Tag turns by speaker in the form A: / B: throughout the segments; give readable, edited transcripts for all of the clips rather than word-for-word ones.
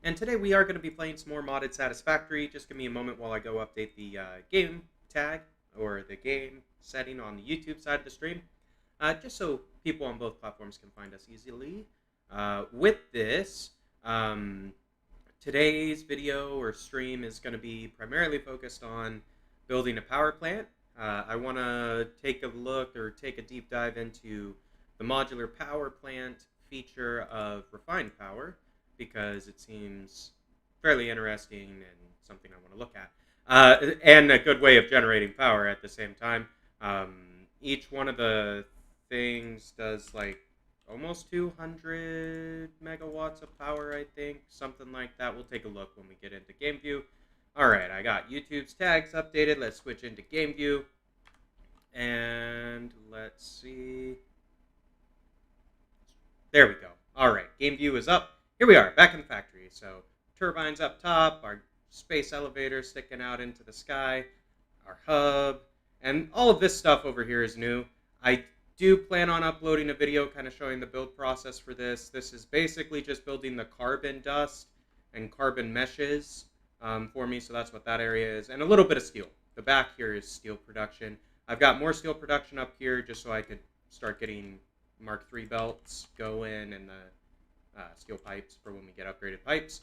A: And today we are going to be playing some more modded Satisfactory. Just give me a moment while I go update the game tag or the game setting on the YouTube side of the stream, just so people on both platforms can find us easily. With this, today's video or stream is going to be primarily focused on building a power plant. I want to take a look or take a deep dive into the modular power plant feature of refined power, because it seems fairly interesting and something I want to look at, and a good way of generating power at the same time. Each one of the things does like almost 200 megawatts of power, I think, something like that. We'll take a look when we get into game view. All right, I got YouTube's tags updated. Let's switch into game view, and let's see. There we go. All right, game view is up. Here we are, back in the factory. So turbines up top, our space elevator sticking out into the sky, our hub, and all of this stuff over here is new. I do plan on uploading a video kind of showing the build process for this. This is basically just building the carbon dust and carbon meshes for me, so that's what that area is, and a little bit of steel. The back here is steel production. I've got more steel production up here just so I could start getting Mark III belts going and the steel pipes for when we get upgraded pipes.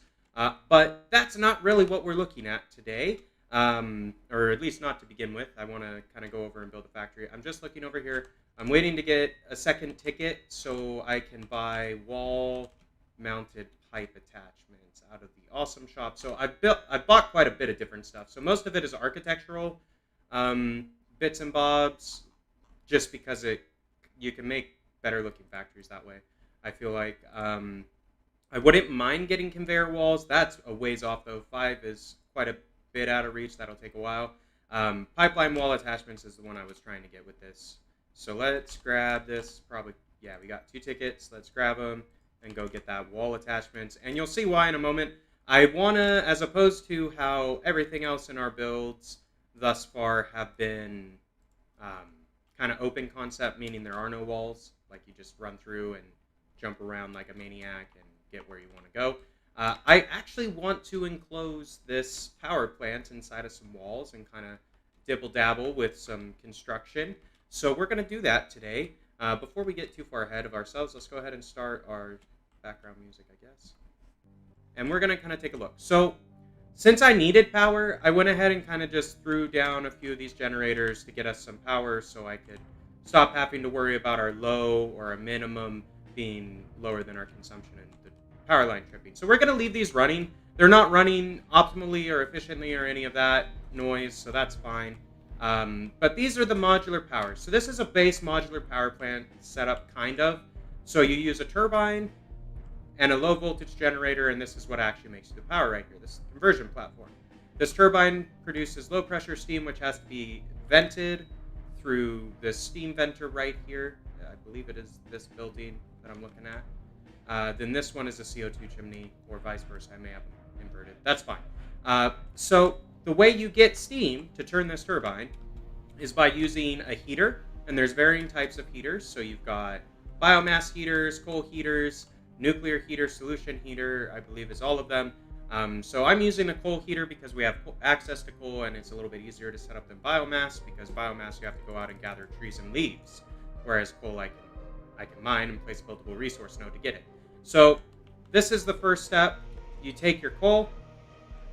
A: But that's not really what we're looking at today, or at least not to begin with. I want to kind of go over and build a factory. I'm just looking over here. I'm waiting to get a second ticket so I can buy wall-mounted pipe attachments out of the awesome shop. So I bought quite a bit of different stuff. So most of it is architectural bits and bobs, just because you can make better-looking factories that way. I feel like I wouldn't mind getting conveyor walls. That's a ways off, though. 5 is quite a bit out of reach. That'll take a while. Pipeline wall attachments is the one I was trying to get with this. So let's grab this. Yeah, we got 2 tickets. Let's grab them and go get that wall attachments. And you'll see why in a moment. I want to, as opposed to how everything else in our builds thus far have been kind of open concept, meaning there are no walls. Like you just run through and jump around like a maniac and get where you want to go. I actually want to enclose this power plant inside of some walls and kind of dibble-dabble with some construction. So we're going to do that today. Before we get too far ahead of ourselves, let's go ahead and start our background music, I guess. And we're going to kind of take a look. So since I needed power, I went ahead and kind of just threw down a few of these generators to get us some power so I could stop having to worry about our low or our minimum being lower than our consumption and the power line tripping. So we're going to leave these running. They're not running optimally or efficiently or any of that noise, so that's fine. But these are the modular powers. So this is a base modular power plant setup, kind of. So you use a turbine and a low voltage generator, and this is what actually makes the power right here, this conversion platform. This turbine produces low pressure steam, which has to be vented through this steam venter right here. I believe it is this building that I'm looking at. Then this one is a CO2 chimney, or vice versa. I may have them inverted. That's fine. So the way you get steam to turn this turbine is by using a heater, and there's varying types of heaters. So you've got biomass heaters, coal heaters, nuclear heater, solution heater, I believe is all of them. So I'm using a coal heater because we have access to coal, and it's a little bit easier to set up than biomass, because biomass you have to go out and gather trees and leaves, whereas coal I can mine and place a buildable resource node to get it. So this is the first step. You take your coal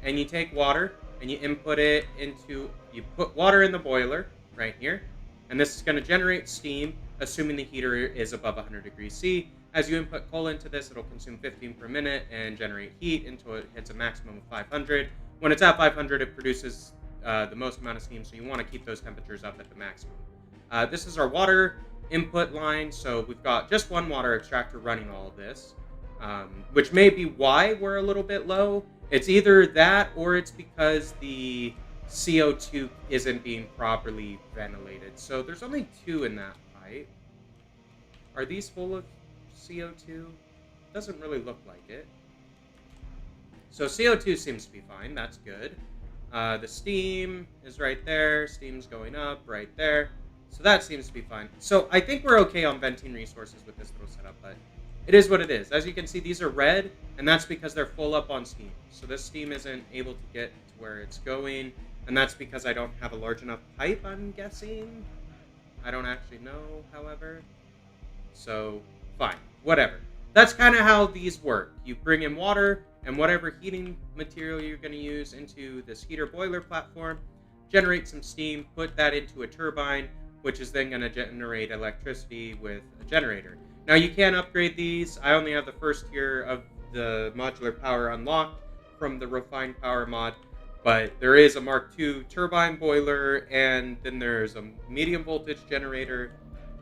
A: and you take water and you input it into, you put water in the boiler right here, and this is going to generate steam, assuming the heater is above 100 degrees C. As you input coal into this, it'll consume 15 per minute and generate heat until it hits a maximum of 500. When it's at 500, it produces the most amount of steam, so you want to keep those temperatures up at the maximum. This is our water input line, so we've got just one water extractor running all of this, which may be why we're a little bit low. It's either that or it's because the CO2 isn't being properly ventilated. So there's only 2 in that pipe. Are these full of CO2? Doesn't really look like it. So CO2 seems to be fine. That's good. The steam is right there. Steam's going up right there. So that seems to be fine. So I think we're okay on venting resources with this little setup, but it is what it is. As you can see, these are red, and that's because they're full up on steam. So this steam isn't able to get to where it's going, and that's because I don't have a large enough pipe, I'm guessing. I don't actually know, however. So, fine. Whatever. That's kind of how these work. You bring in water and whatever heating material you're going to use into this heater boiler platform, generate some steam, put that into a turbine, which is then going to generate electricity with a generator. Now, you can upgrade these. I only have the first tier of the modular power unlocked from the refined power mod, but there is a Mark II turbine boiler, and then there's a medium voltage generator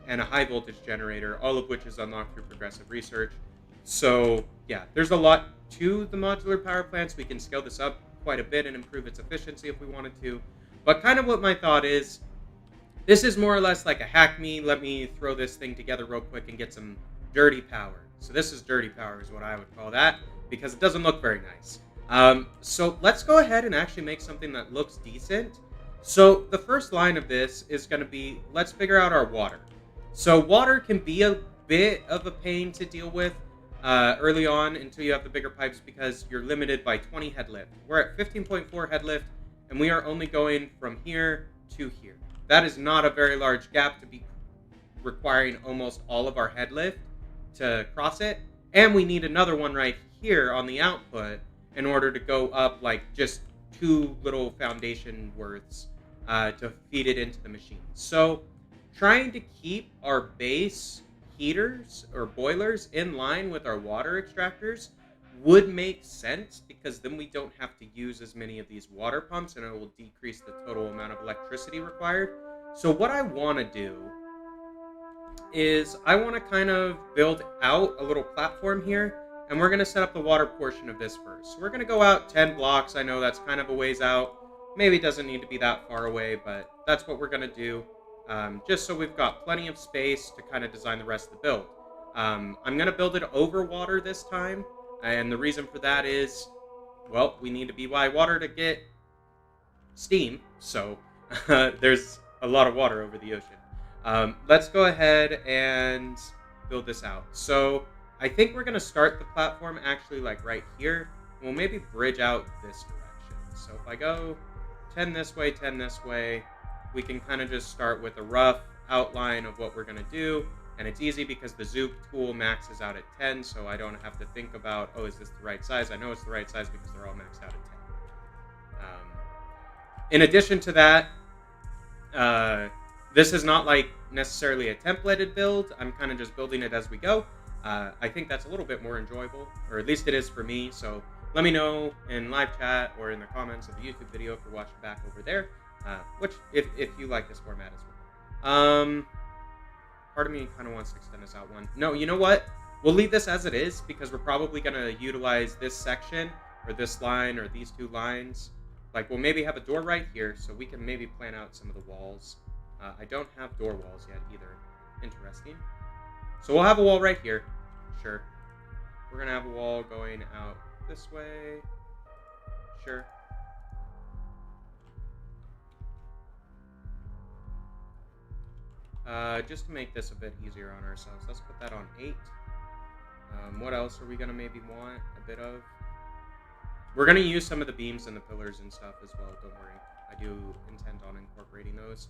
A: and a high voltage generator, all of which is unlocked through progressive research. So yeah, there's a lot to the modular power plants. We can scale this up quite a bit and improve its efficiency if we wanted to. But kind of what my thought is, this is more or less like a hack me, let me throw this thing together real quick and get some dirty power. So this is dirty power is what I would call that, because it doesn't look very nice. So let's go ahead and actually make something that looks decent. So the first line of this is going to be, let's figure out our water. So water can be a bit of a pain to deal with early on until you have the bigger pipes, because you're limited by 20 head lift. We're at 15.4 head lift, and we are only going from here to here. That is not a very large gap to be requiring almost all of our head lift to cross it. And we need another one right here on the output in order to go up like just 2 little foundation worths to feed it into the machine. So trying to keep our base heaters or boilers in line with our water extractors would make sense, because then we don't have to use as many of these water pumps, and it will decrease the total amount of electricity required. So what I want to do is I want to kind of build out a little platform here, and we're going to set up the water portion of this first. So we're going to go out 10 blocks. I know that's kind of a ways out. Maybe it doesn't need to be that far away, but that's what we're going to do. Just so we've got plenty of space to kind of design the rest of the build. I'm going to build it over water this time, and the reason for that is, well, we need to be by water to get steam, so there's a lot of water over the ocean. Let's go ahead and build this out. So I think we're going to start the platform actually like right here. We'll maybe bridge out this direction. So if I go 10 this way, 10 this way, we can kind of just start with a rough outline of what we're going to do. And it's easy because the Zoop tool maxes out at 10, so I don't have to think about, oh, is this the right size? I know it's the right size because they're all maxed out at 10. In addition to that, this is not like necessarily a templated build. I'm kind of just building it as we go. I think that's a little bit more enjoyable, or at least it is for me. So let me know in live chat or in the comments of the YouTube video if you're watching back over there, which if you like this format as well. Part of me kind of wants to extend this out one. No, you know what? We'll leave this as it is, because we're probably going to utilize this section or this line or these 2 lines. Like, we'll maybe have a door right here, so we can maybe plan out some of the walls. I don't have door walls yet either. Interesting. So we'll have a wall right here. Sure. We're going to have a wall going out this way. Sure. Just to make this a bit easier on ourselves, let's put that on 8. What else are we going to maybe want a bit of? We're going to use some of the beams and the pillars and stuff as well, don't worry. I do intend on incorporating those.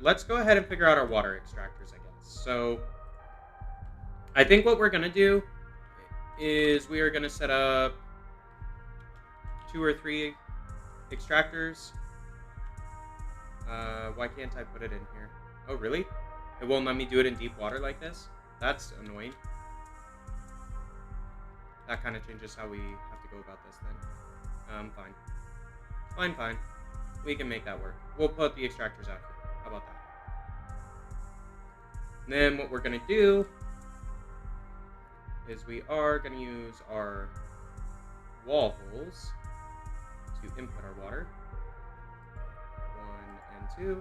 A: Let's go ahead and figure out our water extractors, I guess. So I think what we're going to do is we are going to set up 2 or 3 extractors. Why can't I put it in here? Oh, really? It won't let me do it in deep water like this? That's annoying. That kind of changes how we have to go about this then. Fine. Fine. We can make that work. We'll put the extractors out here. How about that? And then what we're going to do is we are going to use our wall holes to input our water. 1 and 2.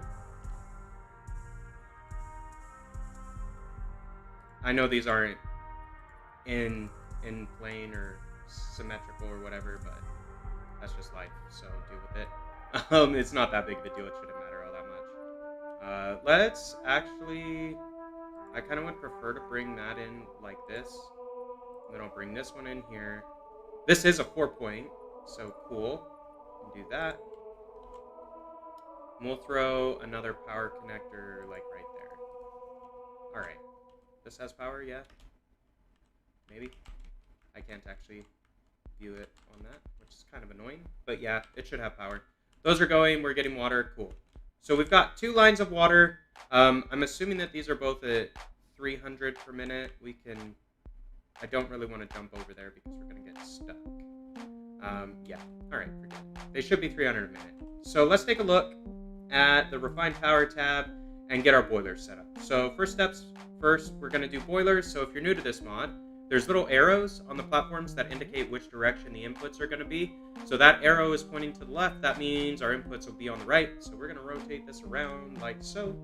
A: I know these aren't in plane or symmetrical or whatever, but that's just life, so deal with it. It's not that big of a deal. It shouldn't matter all that much. Let's actually... I kind of would prefer to bring that in like this. And then I'll bring this one in here. This is a 4-point, so cool. Can do that. And we'll throw another power connector like right there. Alright. This has power, yeah? Maybe. I can't actually view it on that, which is kind of annoying. But yeah, it should have power. Those are going, we're getting water, cool. So we've got 2 lines of water. I'm assuming that these are both at 300 per minute. I don't really want to jump over there because we're going to get stuck. Yeah, alright, forget it. They should be 300 a minute. So let's take a look at the Refined Power tab and get our boilers set up. So first, we're going to do boilers. So if you're new to this mod, there's little arrows on the platforms that indicate which direction the inputs are going to be. So that arrow is pointing to the left. That means our inputs will be on the right. So we're going to rotate this around like so.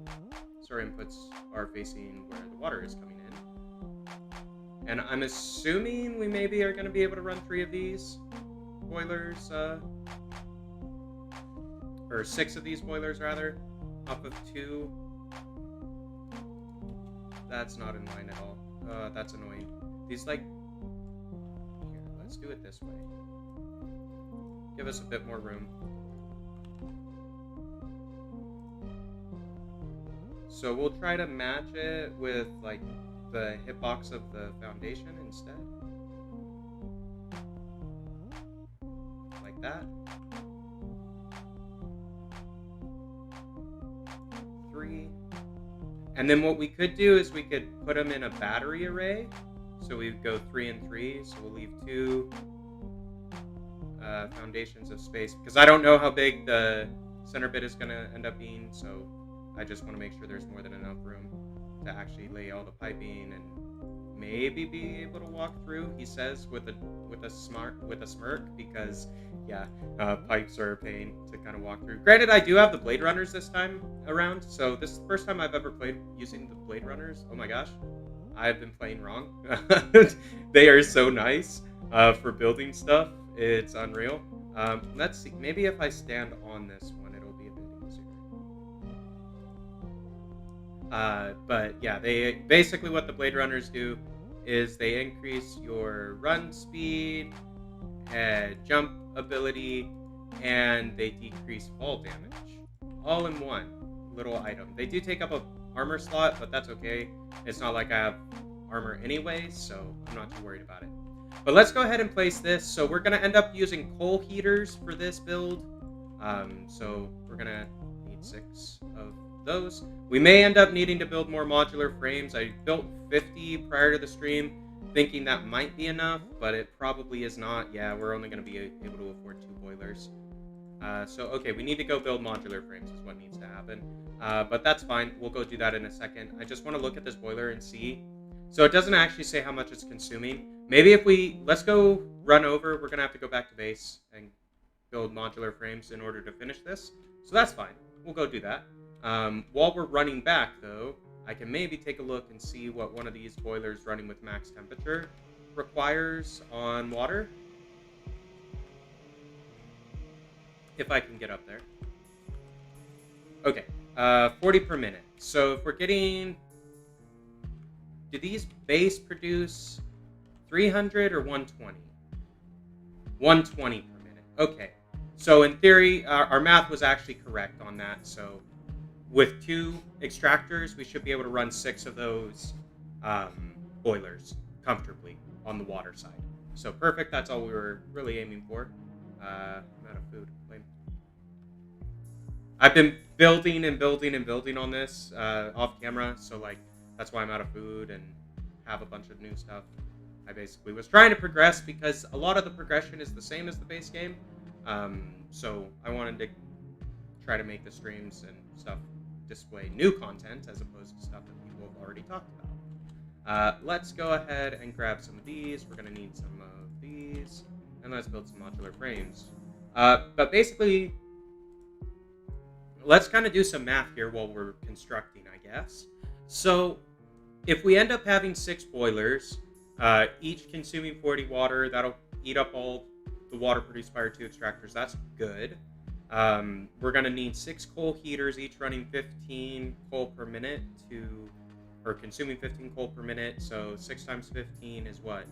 A: So our inputs are facing where the water is coming in. And I'm assuming we maybe are going to be able to run 3 of these boilers, or 6 of these boilers rather, off of 2. That's not in line at all. That's annoying. These here, let's do it this way. Give us a bit more room. So we'll try to match it with like the hitbox of the foundation instead. Like that. 3. And then what we could do is we could put them in a battery array. So we go 3 and 3. So we'll leave 2 foundations of space, because I don't know how big the center bit is going to end up being. So I just want to make sure there's more than enough room to actually lay all the piping and maybe be able to walk through. He says with a smirk, because yeah, pipes are a pain to kind of walk through. Granted, I do have the Blade Runners this time around, so this is the first time I've ever played using the Blade Runners. Oh my gosh, I've been playing wrong. They are so nice for building stuff. It's unreal. Let's see. Maybe if I stand on this one, it'll be a bit easier. But yeah, they basically, what the Blade Runners do is they increase your run speed, jump ability, and they decrease fall damage, all in one little item. They do take up a armor slot, but that's okay. It's not like I have armor anyway, so I'm not too worried about it. But let's go ahead and place this. So we're going to end up using coal heaters for this build. So we're going to need 6 of those. We may end up needing to build more modular frames. I built 50 prior to the stream, thinking that might be enough, but it probably is not. Yeah, we're only going to be able to afford 2 boilers. So, okay, we need to go build modular frames is what needs to happen. But that's fine. We'll go do that in a second. I just want to look at this boiler and see. So it doesn't actually say how much it's consuming. Maybe if let's go run over. We're going to have to go back to base and build modular frames in order to finish this. So that's fine. We'll go do that. While we're running back, though, I can maybe take a look and see what one of these boilers running with max temperature requires on water. If I can get up there. Okay, 40 per minute. So if we're getting... Do these base produce 300 or 120? 120 per minute. Okay. So in theory, our math was actually correct on that. So with 2 extractors, we should be able to run 6 of those boilers comfortably on the water side. So perfect. That's all we were really aiming for. I'm out of food. I've been building and building and building on this off camera. So like, that's why I'm out of food and have a bunch of new stuff. I basically was trying to progress because a lot of the progression is the same as the base game. So I wanted to try to make the streams and stuff display new content as opposed to stuff that people have already talked about. Let's go ahead and grab some of these. We're going to need some of these. And let's build some modular frames. But basically, let's kind of do some math here while we're constructing, I guess. So if we end up having 6 boilers, each consuming 40 water, that'll eat up all the water produced by our 2 extractors. That's good. We're going to need 6 coal heaters, each running 15 coal per minute to or consuming 15 coal per minute. So 6 times 15 is what?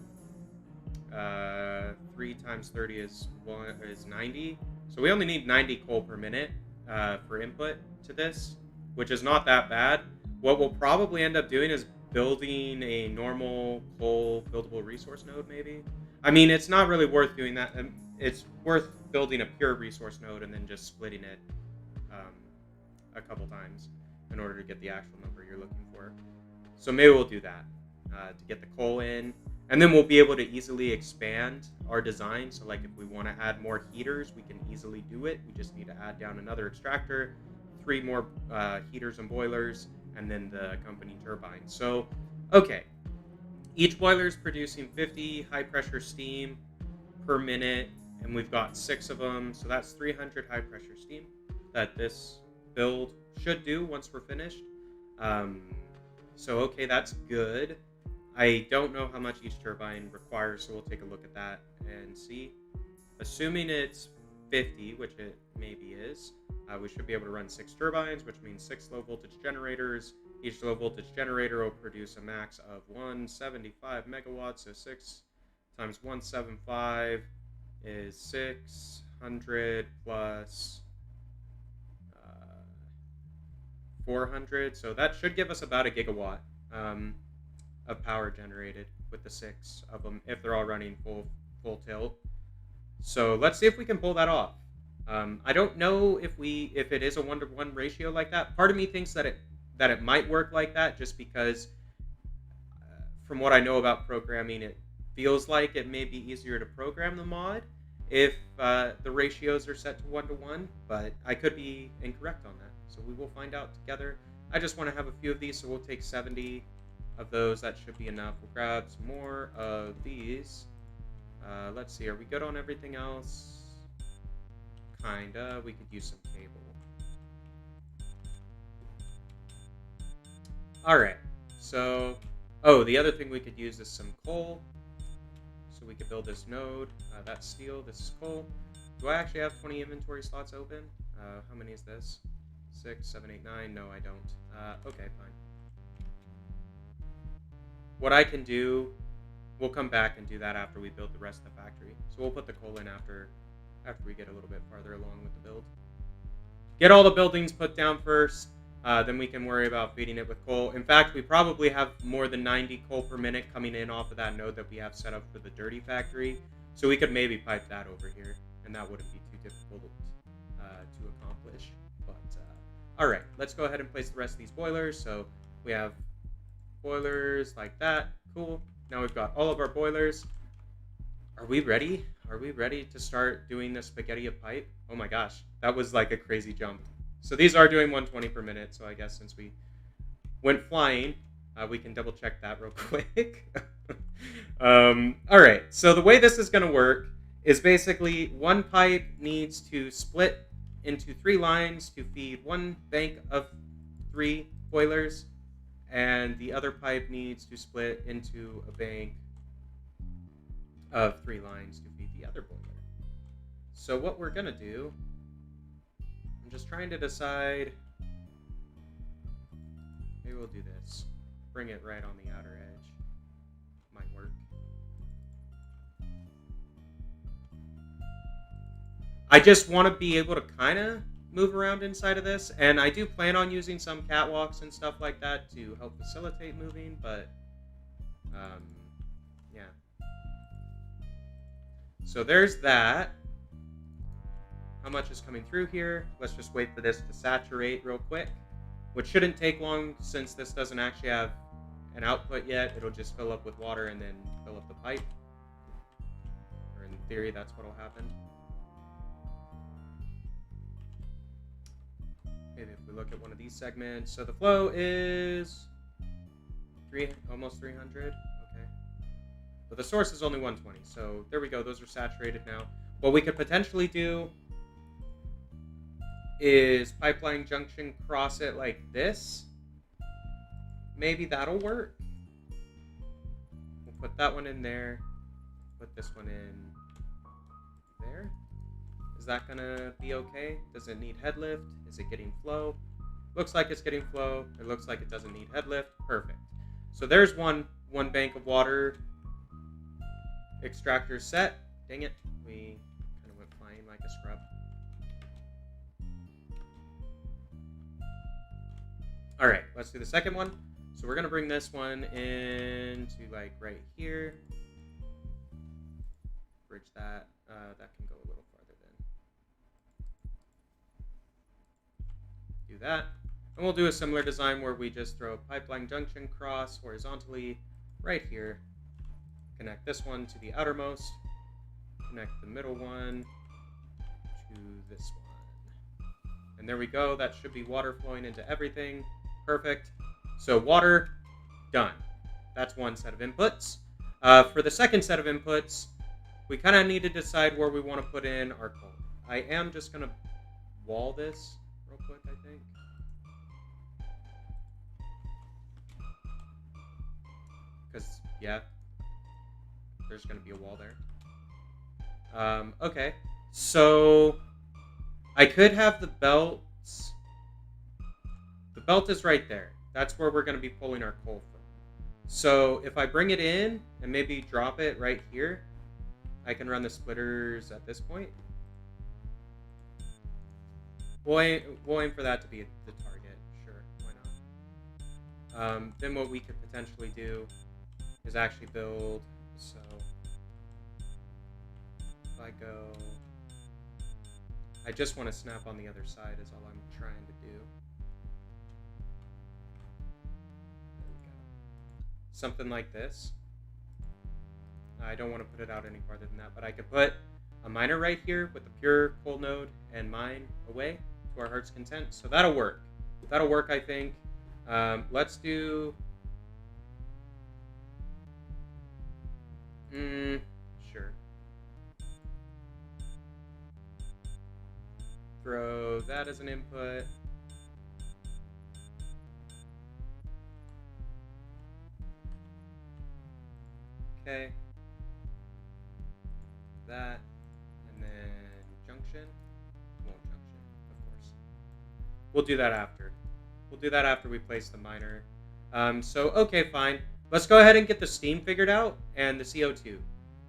A: 3 times 30 is 90. So we only need 90 coal per minute for input to this, which is not that bad. What we'll probably end up doing is building a normal coal buildable resource node, maybe. I mean, it's not really worth doing that. It's worth building a pure resource node and then just splitting it a couple times in order to get the actual number you're looking for. So maybe we'll do that to get the coal in. And then we'll be able to easily expand our design. So like if we want to add more heaters, we can easily do it. We just need to add down another extractor, 3 more heaters and boilers, and then the accompanying turbine. So, okay. Each boiler is producing 50 high pressure steam per minute, and we've got 6 of them. So that's 300 high pressure steam that this build should do once we're finished. So, okay, that's good. I don't know how much each turbine requires, so we'll take a look at that and see. Assuming it's 50, which it maybe is, we should be able to run 6 turbines, which means 6 low voltage generators. Each low voltage generator will produce a max of 175 megawatts, so 6 times 175 is 600 plus 400, so that should give us about a gigawatt of power generated with the 6 of them if they're all running full tilt. So let's see if we can pull that off. I don't know if it is a 1-to-1 ratio like that. Part of me thinks that it might work like that just because from what I know about programming, it feels like it may be easier to program the mod if the ratios are set to 1-to-1, but I could be incorrect on that. So we will find out together. I just want to have a few of these, so we'll take 70 of those. That should be enough. We'll grab some more of these. Let's see, are we good on everything else? Kinda. We could use some cable. Alright, so... Oh, the other thing we could use is some coal. So we could build this node. That's steel, this is coal. Do I actually have 20 inventory slots open? How many is this? 6, 7, 8, 9? No, I don't. Okay, fine. What I can do, we'll come back and do that after we build the rest of the factory. So we'll put the coal in after we get a little bit farther along with the build. Get all the buildings put down first, then we can worry about feeding it with coal. In fact, we probably have more than 90 coal per minute coming in off of that node that we have set up for the dirty factory. So we could maybe pipe that over here, and that wouldn't be too difficult to accomplish. But, alright, let's go ahead and place the rest of these boilers. So we have boilers like that. Cool. Now we've got all of our boilers. Are we ready? Are we ready to start doing the spaghetti of pipe? Oh my gosh, that was like a crazy jump. So these are doing 120 per minute, so I guess since we went flying, we can double check that real quick. Alright, so the way this is going to work is basically one pipe needs to split into 3 lines to feed one bank of 3 boilers, and the other pipe needs to split into a bank of 3 lines to feed the other boiler. So what we're going to do, I'm just trying to decide, maybe we'll do this. Bring it right on the outer edge. Might work. I just want to be able to kind of move around inside of this, and I do plan on using some catwalks and stuff like that to help facilitate moving, but yeah. So there's that. How much is coming through here? Let's just wait for this to saturate real quick, which shouldn't take long since this doesn't actually have an output yet. It'll just fill up with water and then fill up the pipe, or in theory that's what'll happen. Maybe if we look at one of these segments. So the flow is almost 300. Okay. But the source is only 120. So there we go. Those are saturated now. What we could potentially do is pipeline junction cross it like this. Maybe that'll work. We'll put that one in there. Put this one in there. Is that gonna be okay? Does it need head lift? Is it getting flow? Looks like it's getting flow. It looks like it doesn't need head lift. Perfect. So there's one bank of water extractor set. Dang it. We kind of went flying like a scrub. All right, let's do the second one. So we're going to bring this one into like right here. Bridge that. That can go a little farther then. Do that. And we'll do a similar design where we just throw a pipeline junction cross horizontally right here. Connect this one to the outermost. Connect the middle one to this one. And there we go. That should be water flowing into everything. Perfect. So water, done. That's one set of inputs. For the second set of inputs, we kind of need to decide where we want to put in our coal. I am just going to wall this real quick, I think. Because, yeah, there's going to be a wall there. Okay, so I could have the belts. The belt is right there. That's where we're going to be pulling our coal from. So if I bring it in and maybe drop it right here, I can run the splitters at this point. We'll aim for that to be the target. Sure, why not? Then what we could potentially do is actually build. So if I go, I just want to snap on the other side is all I'm trying to do. There we go. Something like this. I don't want to put it out any farther than that, but I could put a miner right here with the pure coal node and mine away to our heart's content. So that'll work. That'll work, I think. Let's do... sure. Throw that as an input. Okay. That, and then junction. Won't junction, of course. We'll do that after. We'll do that after we place the miner. So, okay, fine. Let's go ahead and get the steam figured out and the CO2.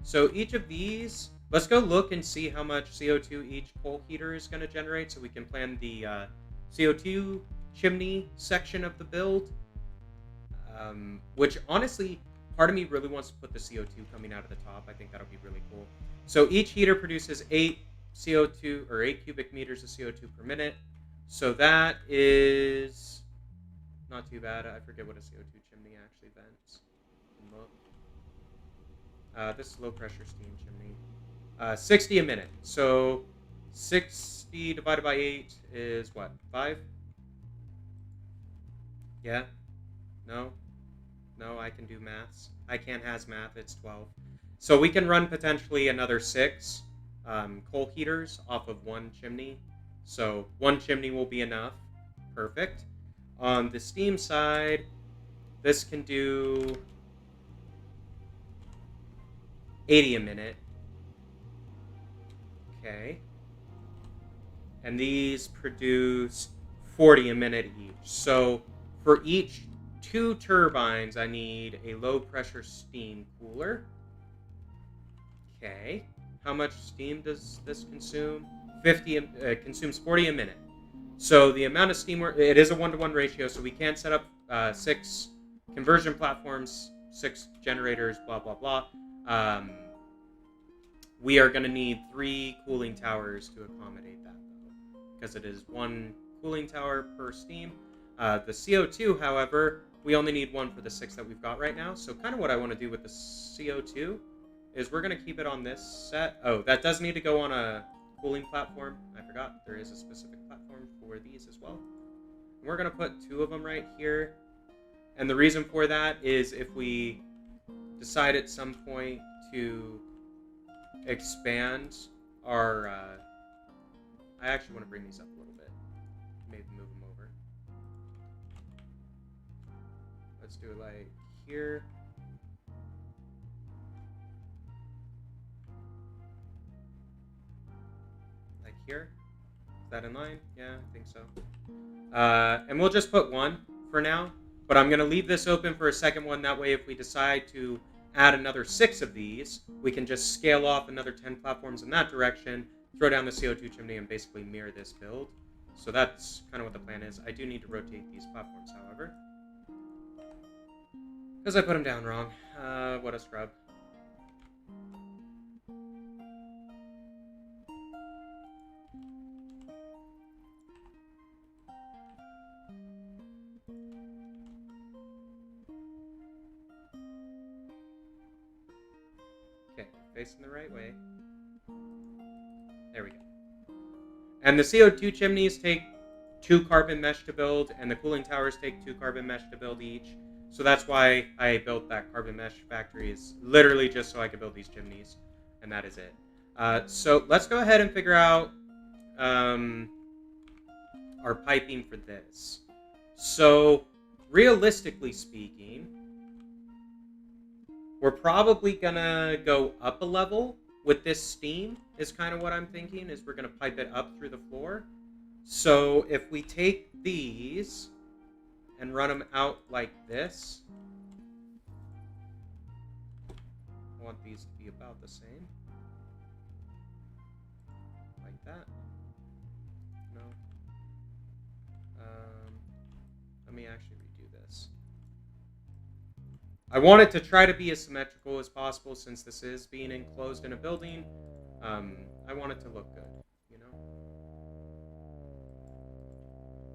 A: So each of these, let's go look and see how much CO2 each coal heater is going to generate so we can plan the CO2 chimney section of the build. Which, honestly, part of me really wants to put the CO2 coming out of the top. I think that'll be really cool. So each heater produces 8 CO2 or 8 cubic meters of CO2 per minute. So that is not too bad. I forget what a CO2 chimney actually vents. This is low pressure steam chimney. 60 a minute. So 60 divided by 8 is what? 5? Yeah? No? No, I can do maths. I can't has math. It's 12. So we can run potentially another 6 coal heaters off of one chimney. So one chimney will be enough. Perfect. On the steam side, this can do 80 a minute. Okay. And these produce 40 a minute each. So for each 2 turbines, I need a low pressure steam cooler. Okay. How much steam does this consume? Consumes 40 a minute. So the amount of steam, it is a 1-to-1 ratio, so we can set up 6 conversion platforms, 6 generators, blah, blah, blah. We are going to need 3 cooling towers to accommodate that, though, because it is 1 cooling tower per steam. The CO2, however, we only need 1 for the 6 that we've got right now. So kind of what I want to do with the CO2 is we're going to keep it on this set. Oh, that does need to go on a cooling platform. I forgot there is a specific platform for these as well. And we're going to put 2 of them right here. And the reason for that is if we decide at some point to expand our... I actually want to bring these up a little bit. Maybe move them over. Let's do it like here. Like here. that in line? Yeah, I think so. And we'll just put one for now. But I'm going to leave this open for a second one. That way, if we decide to add another 6 of these, we can just scale off another 10 platforms in that direction, throw down the CO2 chimney, and basically mirror this build. So that's kind of what the plan is. I do need to rotate these platforms, however, because I put them down wrong. What a scrub. Okay, facing the right way. There we go. And the CO2 chimneys take 2 carbon mesh to build, and the cooling towers take 2 carbon mesh to build each. So that's why I built that carbon mesh factory, is literally just so I could build these chimneys, and that is it. So let's go ahead and figure out our piping for this. So realistically speaking, we're probably gonna go up a level with this steam, is kind of what I'm thinking, is we're gonna pipe it up through the floor. So if we take these and run them out like this, I want these to be about the same. Like that. No. Let me actually redo this. I want it to try to be as symmetrical as possible since this is being enclosed in a building. I want it to look good, you know?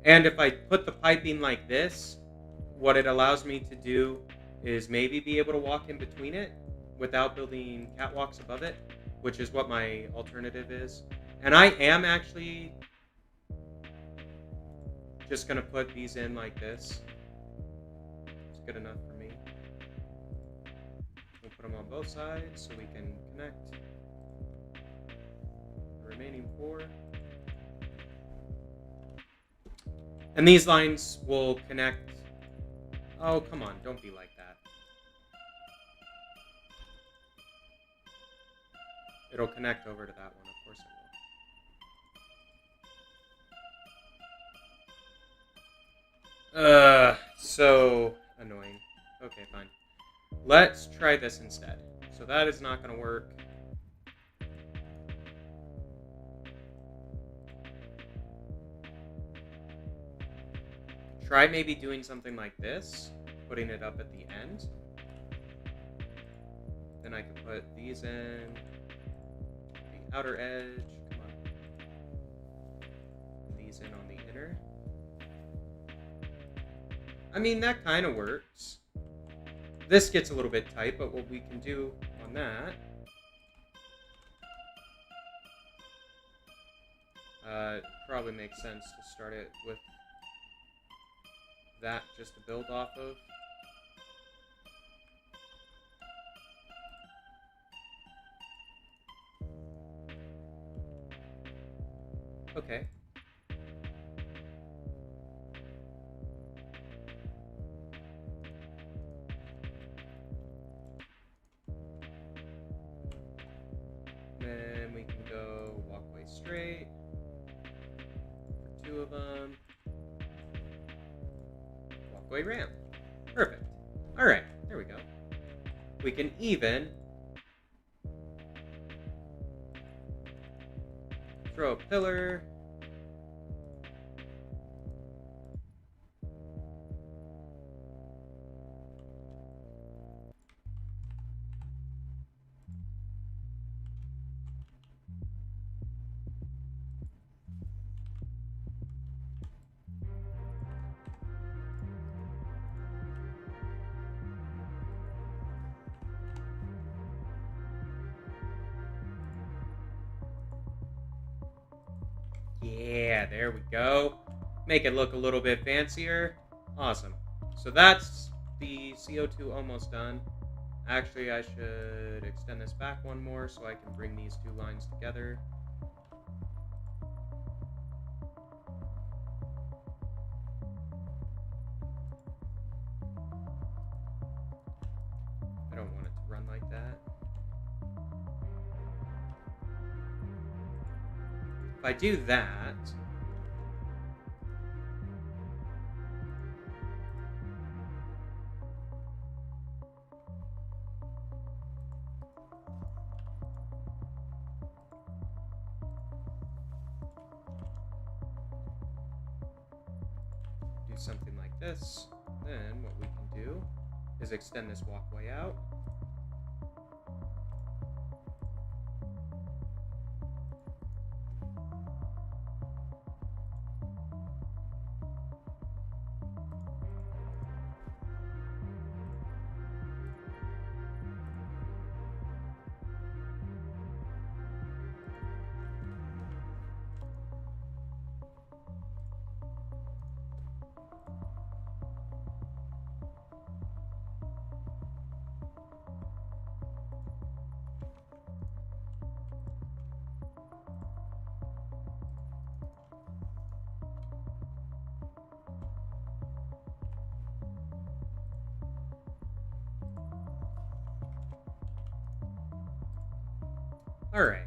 A: And if I put the piping like this, what it allows me to do is maybe be able to walk in between it without building catwalks above it, which is what my alternative is. And I am actually just going to put these in like this. It's good enough for me. We'll put them on both sides so we can connect the remaining 4. And these lines will connect. Oh, come on, don't be like that. It'll connect over to that one, of course it will. So annoying. Okay, fine. Let's try this instead. So that is not going to work. Try maybe doing something like this, putting it up at the end. Then I can put these in the outer edge. Come on. These in on the inner. I mean, that kind of works. This gets a little bit tight, but what we can do on that probably makes sense to start it with that just to build off of. Okay. Then we can go walkway straight for 2 of them. Walkway ramp. Perfect. Alright, there we go. We can even throw a pillar. Yeah, there we go. Make it look a little bit fancier. Awesome. So that's the CO2 almost done. Actually, I should extend this back one more so I can bring these 2 lines together. I don't want it to run like that. If I do that, do something like this. Then what we can do is extend this walkway out. All right.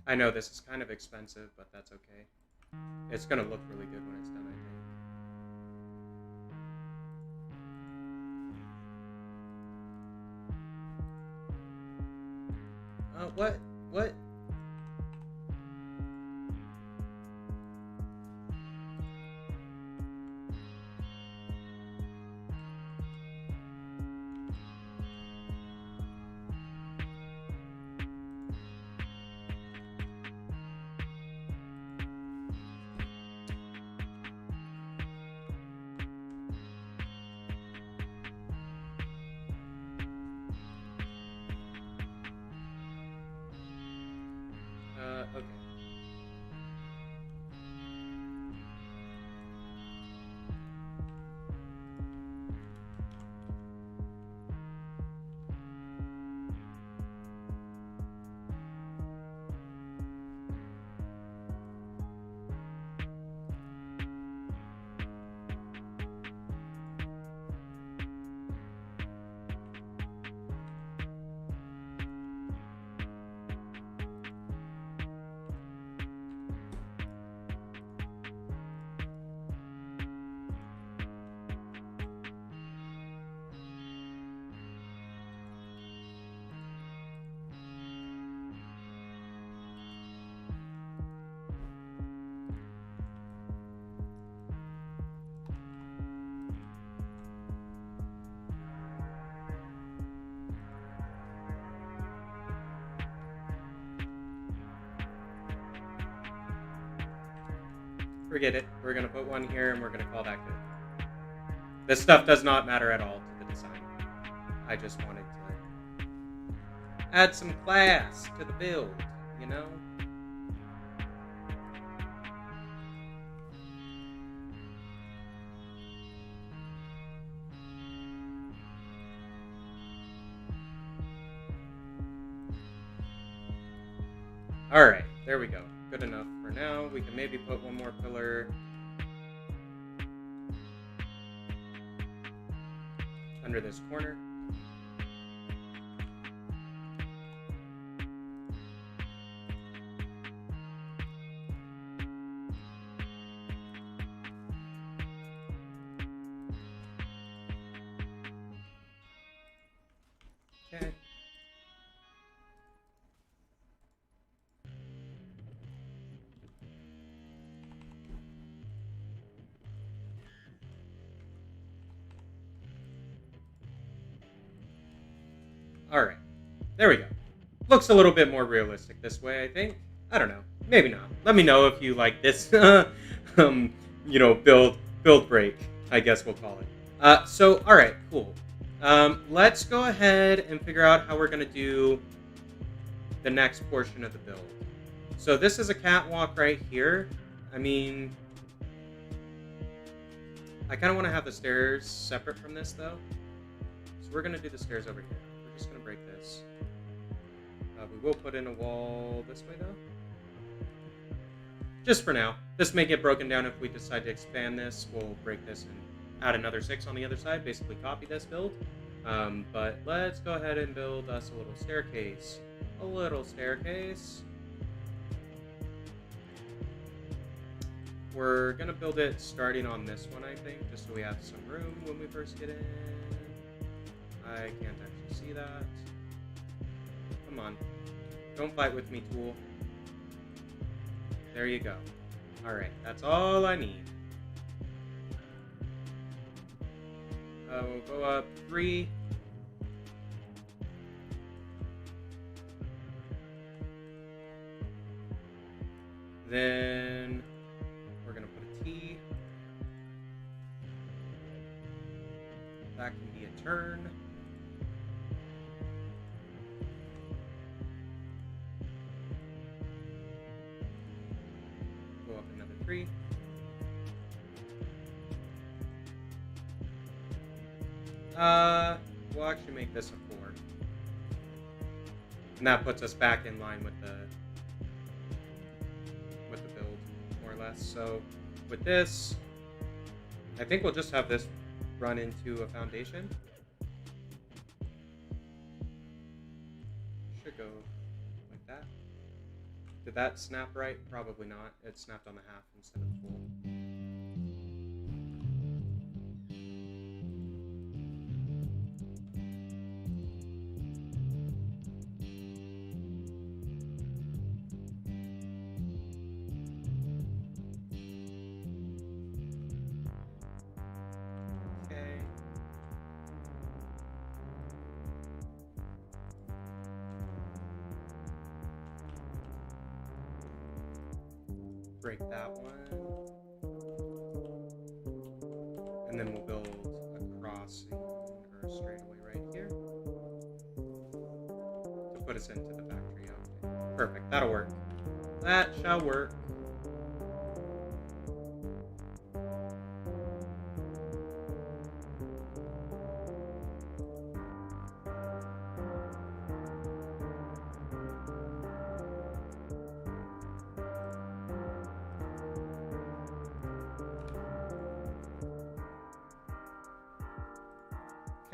A: I know this is kind of expensive, but that's okay. It's gonna look really good when it's done, I think. What? Okay. Forget it. We're going to put one here and we're going to call that good. This stuff does not matter at all to the design. I just wanted to add some class to the build, you know? Alright, there we go. Good enough for now. We can maybe put one more pillar under this corner. Okay. Alright, there we go. Looks a little bit more realistic this way, I think. I don't know. Maybe not. Let me know if you like this, build break, I guess we'll call it. So, alright, cool. Let's go ahead and figure out how we're going to do the next portion of the build. So this is a catwalk right here. I mean, I kind of want to have the stairs separate from this, though. So we're going to do the stairs over here. We're just going to break this. We will put in a wall this way, though. Just for now. This may get broken down if we decide to expand this. We'll break this and add another 6 on the other side. Basically copy this build. But let's go ahead and build us a little staircase. A little staircase. We're going to build it starting on this one, I think, just so we have some room when we first get in. I can't actually see that. Come on. Don't fight with me, tool. There you go. Alright, that's all I need. We'll go up 3. Then we're going to put a T. That can be a turn. Go up another 3. We'll actually make this a 4. And that puts us back in line with the build, more or less. So with this, I think we'll just have this run into a foundation. Should go like that. Did that snap right? Probably not. It snapped on the half instead of the full. Break that one, and then we'll build a crossing or a straightaway right here to put us into the factory. Okay, perfect. That'll work. That shall work.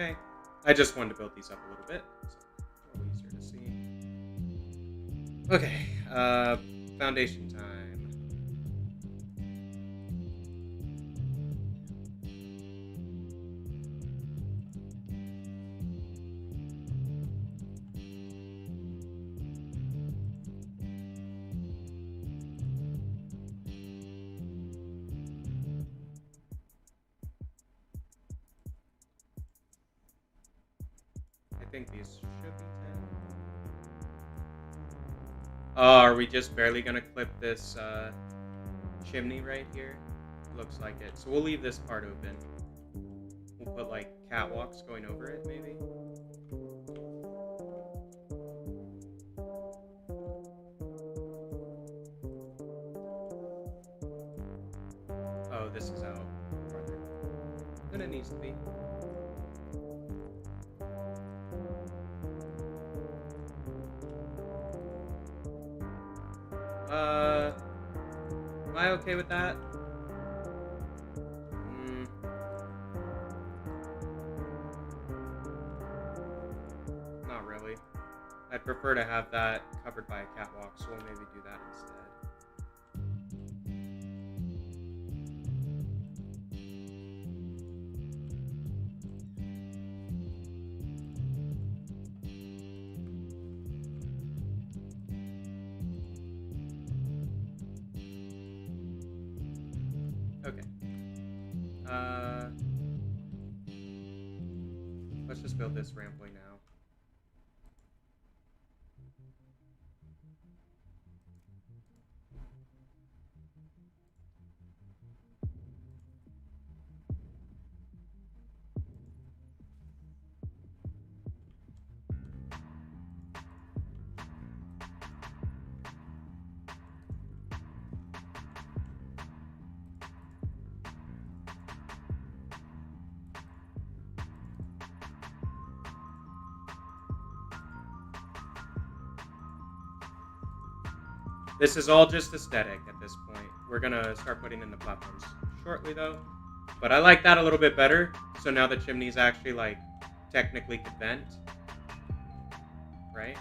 A: Okay, I just wanted to build these up a little bit, so it's a little easier to see. Okay, foundation time. I think these should be 10. Oh, are we just barely gonna clip this chimney right here? Looks like it. So we'll leave this part open. We'll put like catwalks going over it, maybe. Oh, this is out farther than it needs to be. Am I okay with that? Not really. I'd prefer to have that covered by a catwalk, so we'll maybe do that instead. Okay. Let's just build this rampway now. This is all just aesthetic at this point. We're going to start putting in the platforms shortly, though. But I like that a little bit better. So now the chimneys actually, like, technically could vent. Right?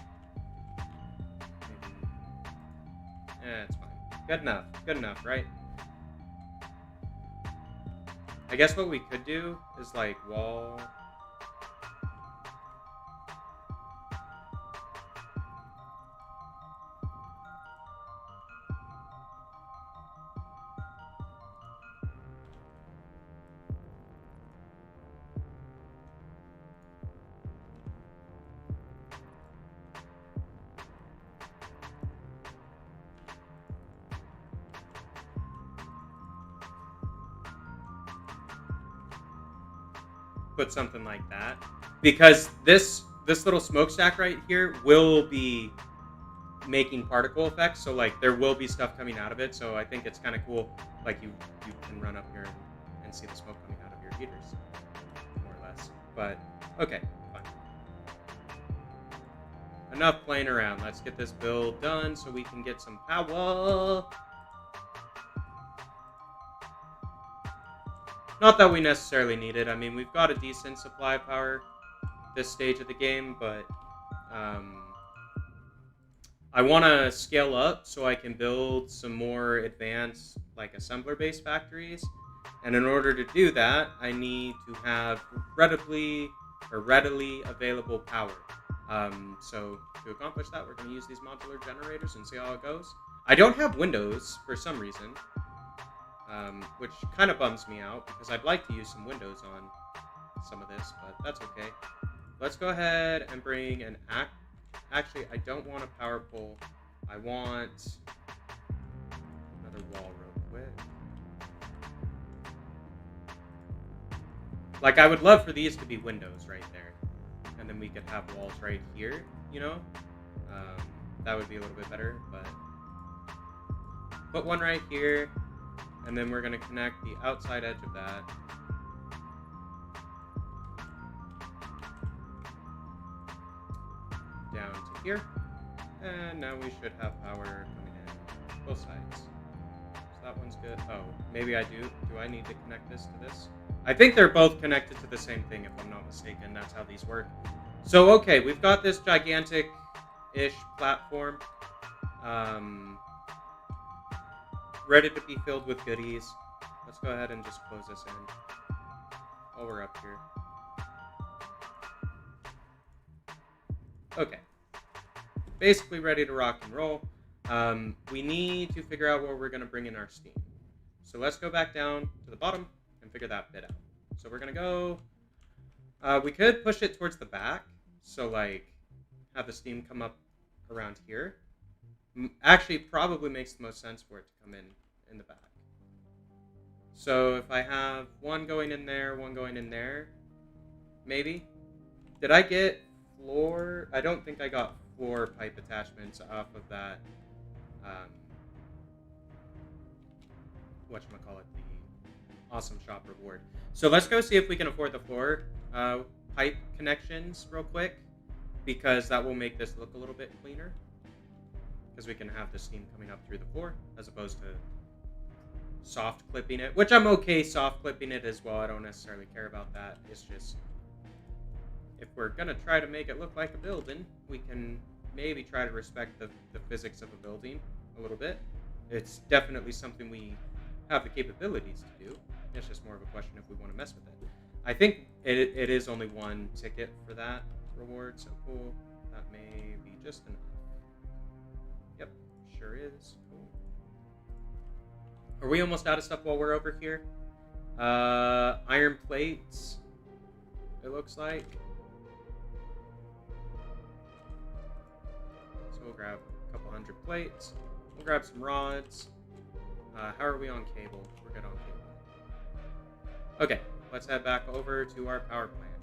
A: Yeah, it's fine. Good enough. Good enough, right? I guess what we could do is, like, wall... put something like that, because this little smokestack right here will be making particle effects, so like there will be stuff coming out of it. So I think it's kind of cool, like you can run up here and see the smoke coming out of your heaters, more or less. But okay, fine. Enough playing around. Let's get this build done so we can get some power. Not that we necessarily need it. I mean, we've got a decent supply of power this stage of the game, but I want to scale up so I can build some more advanced, like, assembler-based factories. And in order to do that, I need to have readily available power. So to accomplish that, we're going to use these modular generators and see how it goes. I don't have windows for some reason. Which kind of bums me out, because I'd like to use some windows on some of this, but that's okay. Let's go ahead and bring an Actually, I don't want a power pole. I want another wall real quick. Like, I would love for these to be windows right there. And then we could have walls right here, you know? That would be a little bit better, but... put one right here. And then we're going to connect the outside edge of that. Down to here. And now we should have power coming in both sides. So that one's good. Oh, maybe I do. Do I need to connect this to this? I think they're both connected to the same thing, if I'm not mistaken. That's how these work. So, okay, we've got this gigantic-ish platform. Ready to be filled with goodies. Let's go ahead and just close this in while we're up here. Okay. Basically ready to rock and roll. We need to figure out where we're going to bring in our steam. So let's go back down to the bottom and figure that bit out. So we're going to go... we could push it towards the back. So, like, have the steam come up around here. Actually, probably makes the most sense for it to come in the back. So if I have one going in there, one going in there, maybe. Did I get floor? I don't think I got floor pipe attachments off of that. Whatchamacallit, the awesome shop reward. So let's go see if we can afford the floor pipe connections real quick, because that will make this look a little bit cleaner. Because we can have the steam coming up through the floor, as opposed to soft clipping it, which I'm okay soft clipping it as well. I don't necessarily care about that. It's just, if we're going to try to make it look like a building, we can maybe try to respect the physics of a building a little bit. It's definitely something we have the capabilities to do. It's just more of a question if we want to mess with it. I think it is only one ticket for that reward, so cool. That may be just enough. Yep, sure is. Cool. Are we almost out of stuff while we're over here? Iron plates, it looks like. So we'll grab a couple hundred plates. We'll grab some rods. How are we on cable? We're good on cable. Okay, let's head back over to our power plant.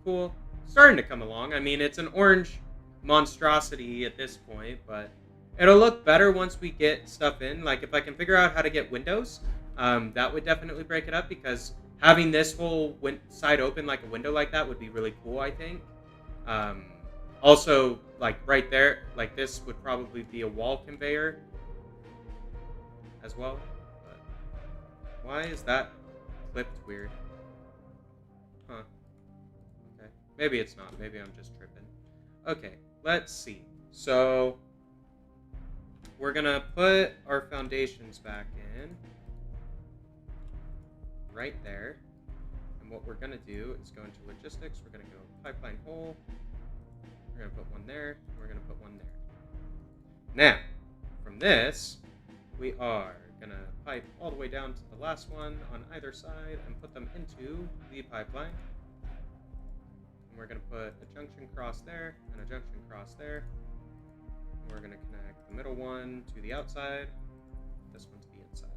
A: Cool. Starting to come along. I mean, it's an orange monstrosity at this point, but it'll look better once we get stuff in. Like, if I can figure out how to get windows, that would definitely break it up, because having this whole side open like a window like that would be really cool, I think. Also, like right there, like this would probably be a wall conveyor as well. But why is that clipped weird? Huh. Okay. Maybe it's not. Maybe I'm just tripping. Okay, let's see. So we're gonna put our foundations back in right there. And what we're gonna do is go into logistics. We're gonna go pipeline hole. We're gonna put one there. And we're gonna put one there. Now, from this, we are gonna pipe all the way down to the last one on either side and put them into the pipeline. And we're gonna put a junction cross there and a junction cross there. And we're gonna connect the middle one to the outside, this one to the inside.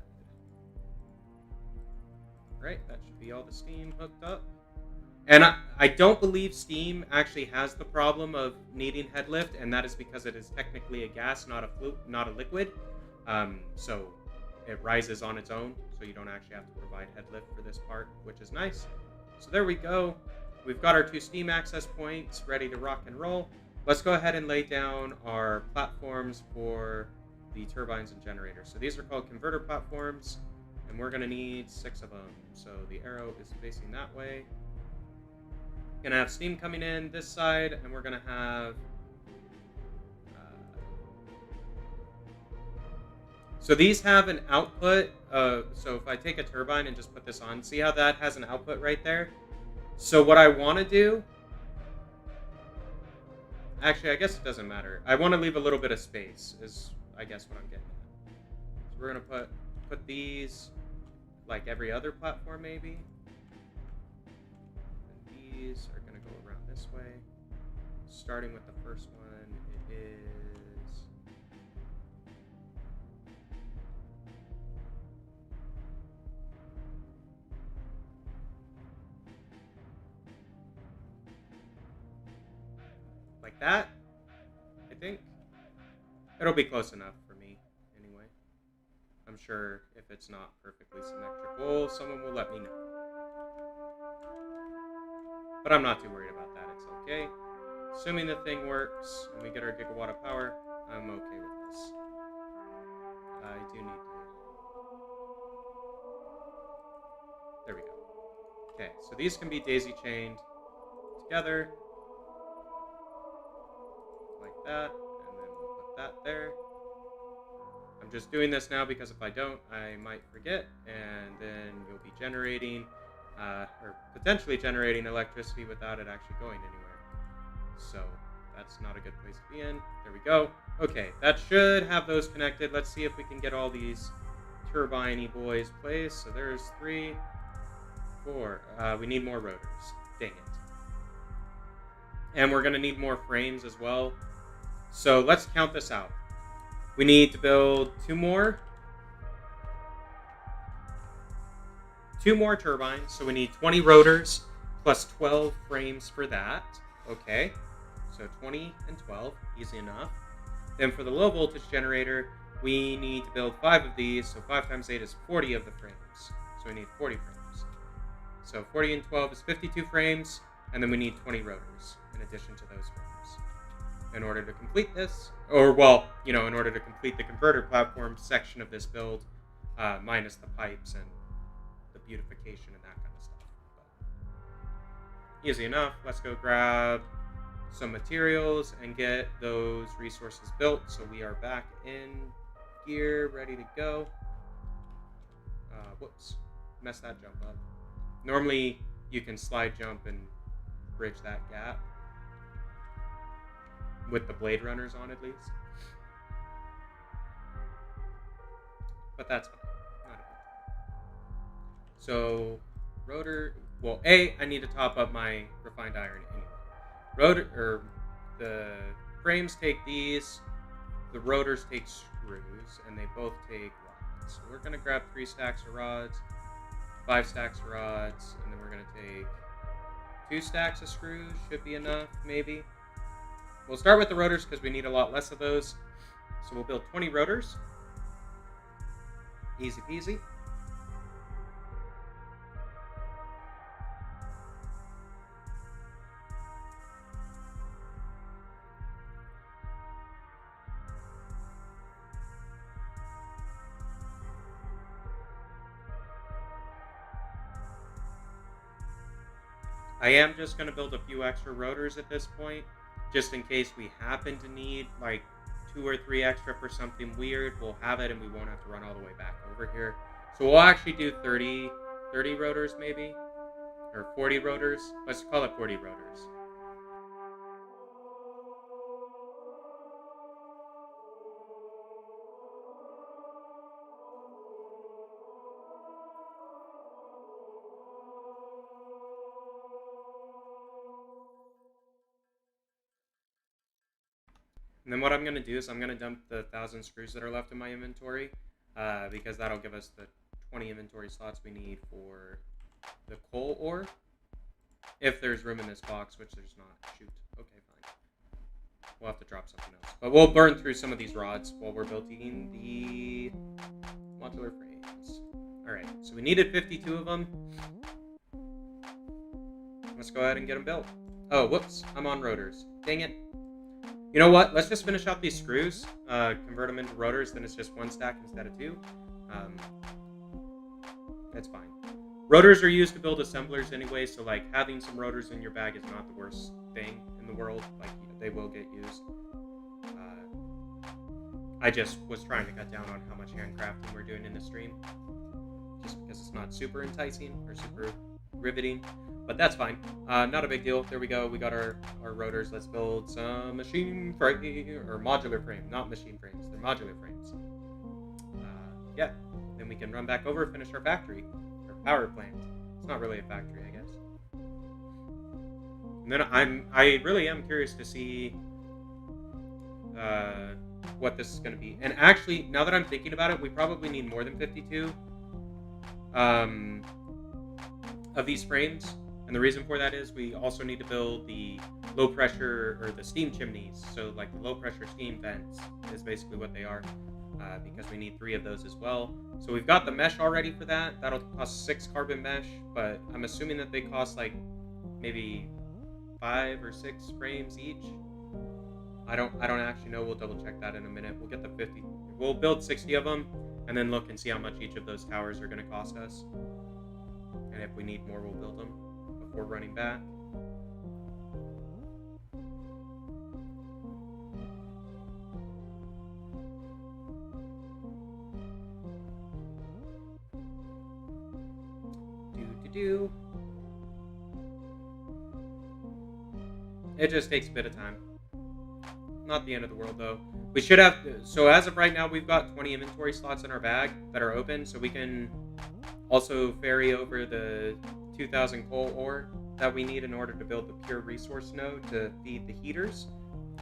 A: Right, that should be all the steam hooked up. And I don't believe steam actually has the problem of needing head lift, and that is because it is technically a gas, not a liquid. So it rises on its own, so you don't actually have to provide head lift for this part, which is nice. So there we go. We've got our 2 steam access points ready to rock and roll. Let's go ahead and lay down our platforms for the turbines and generators. So these are called converter platforms, and we're going to need 6 of them. So the arrow is facing that way. Gonna have steam coming in this side, and we're gonna have so these have an output. So if I take a turbine and just put this on, see how that has an output right there? So what I want to do, actually, I guess it doesn't matter. I want to leave a little bit of space, is I guess what I'm getting at. So we're gonna put these like every other platform maybe. These are going to go around this way. Starting with the first one, it is like that, I think. It'll be close enough for me, anyway. I'm sure if it's not perfectly symmetrical, someone will let me know. But I'm not too worried about that. It's okay. Assuming the thing works and we get our gigawatt of power, I'm okay with this. I do need to... There we go. Okay, so these can be daisy chained together. Like that. And then we'll put that there. I'm just doing this now because if I don't, I might forget. And then you'll be generating... or potentially generating electricity without it actually going anywhere. So that's not a good place to be in. There we go. Okay, that should have those connected. Let's see if we can get all these turbine-y boys placed. So there's 3, 4. We need more rotors. Dang it. And we're going to need more frames as well. So let's count this out. We need to build 2 more turbines, so we need 20 rotors plus 12 frames for that. Okay, so 20 and 12, easy enough. Then for the low voltage generator, we need to build 5 of these, so 5 times 8 is 40 of the frames. So we need 40 frames. So 40 and 12 is 52 frames, and then we need 20 rotors in addition to those frames. In order to complete this, or well, in order to complete the converter platform section of this build, minus the pipes and the beautification and that kind of stuff. But easy enough. Let's go grab some materials and get those resources built. So we are back in gear, ready to go. Whoops, messed that jump up. Normally you can slide jump and bridge that gap with the blade runners on at least. But that's fine. So, rotor, well, I need to top up my refined iron anyway. The frames take these, the rotors take screws, and they both take rods. So we're going to grab 3 stacks of rods, 5 stacks of rods, and then we're going to take 2 stacks of screws, should be enough, maybe. We'll start with the rotors because we need a lot less of those. So we'll build 20 rotors. Easy peasy. I am just going to build a few extra rotors at this point, just in case we happen to need like 2 or 3 extra for something weird. We'll have it and we won't have to run all the way back over here. So we'll actually do 30 rotors maybe, or 40 rotors. Let's call it 40 rotors. And then what I'm going to do is I'm going to dump the 1,000 screws that are left in my inventory, because that'll give us the 20 inventory slots we need for the coal ore. If there's room in this box, which there's not. Shoot. Okay, fine. We'll have to drop something else. But we'll burn through some of these rods while we're building the modular frames. Alright, so we needed 52 of them. Let's go ahead and get them built. Oh, whoops. I'm on rotors. Dang it. You know what? Let's just finish out these screws, convert them into rotors, then it's just 1 stack instead of 2. That's fine. Rotors are used to build assemblers anyway, so like having some rotors in your bag is not the worst thing in the world. Like, they will get used. I just was trying to cut down on how much handcrafting we're doing in the stream, just because it's not super enticing or super riveting. But that's fine. Not a big deal. There we go. We got our rotors. Let's build some machine frame, or modular frame. Not machine frames. They're modular frames. Yeah. Then we can run back over, finish our factory. Or power plant. It's not really a factory, I guess. And then I really am curious to see what this is going to be. And actually, now that I'm thinking about it, we probably need more than 52 of these frames. And the reason for that is we also need to build the low pressure, or the steam chimneys. So like the low pressure steam vents is basically what they are, because we need 3 of those as well. So we've got the mesh already for that. That'll cost 6 carbon mesh, but I'm assuming that they cost like maybe 5 or 6 frames each. I don't actually know. We'll double check that in a minute. We'll get the 50. We'll build 60 of them and then look and see how much each of those towers are going to cost us. And if we need more, we'll build them before running back. It just takes a bit of time. Not the end of the world, though. We should have... So as of right now, we've got 20 inventory slots in our bag that are open, so we can also ferry over the 2,000 coal ore that we need in order to build the pure resource node to feed the heaters,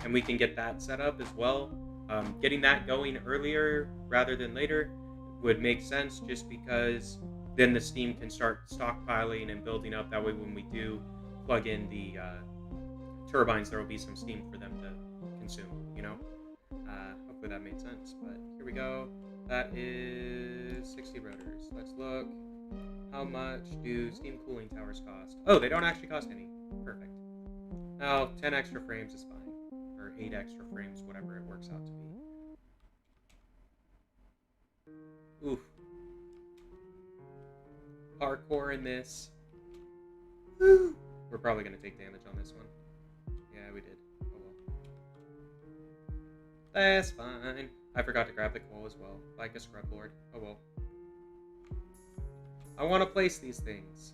A: and we can get that set up as well. Getting that going earlier rather than later would make sense, just because then the steam can start stockpiling and building up. That way when we do plug in the turbines, there will be some steam for them to consume, you know? Hopefully that made sense, but here we go. That is 60 rotors. Let's look. How much do steam cooling towers cost? Oh, they don't actually cost any. Perfect. Now, 10 extra frames is fine. Or 8 extra frames, whatever it works out to be. Oof. Hardcore in this. Woo. We're probably going to take damage on this one. Yeah, we did. Oh well. That's fine. I forgot to grab the coal as well. Like a scrub lord. Oh well. I want to place these things.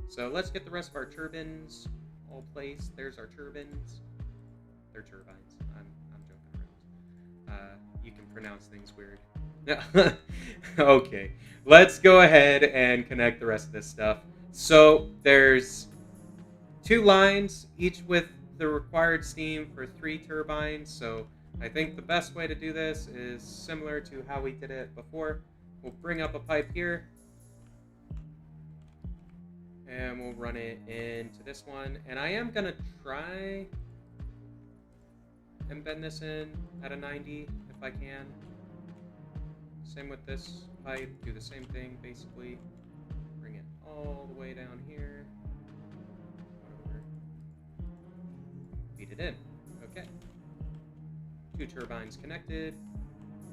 A: So let's get the rest of our turbines all placed. There's our turbines. They're turbines. I'm joking around. You can pronounce things weird. Okay. Let's go ahead and connect the rest of this stuff. So there's 2 lines, each with the required steam for 3 turbines. So I think the best way to do this is similar to how we did it before. We'll bring up a pipe here, and we'll run it into this one. And I am going to try and bend this in at a 90 if I can. Same with this pipe. Do the same thing, basically. Bring it all the way down here. Whatever. Feed it in. Okay. 2 turbines connected.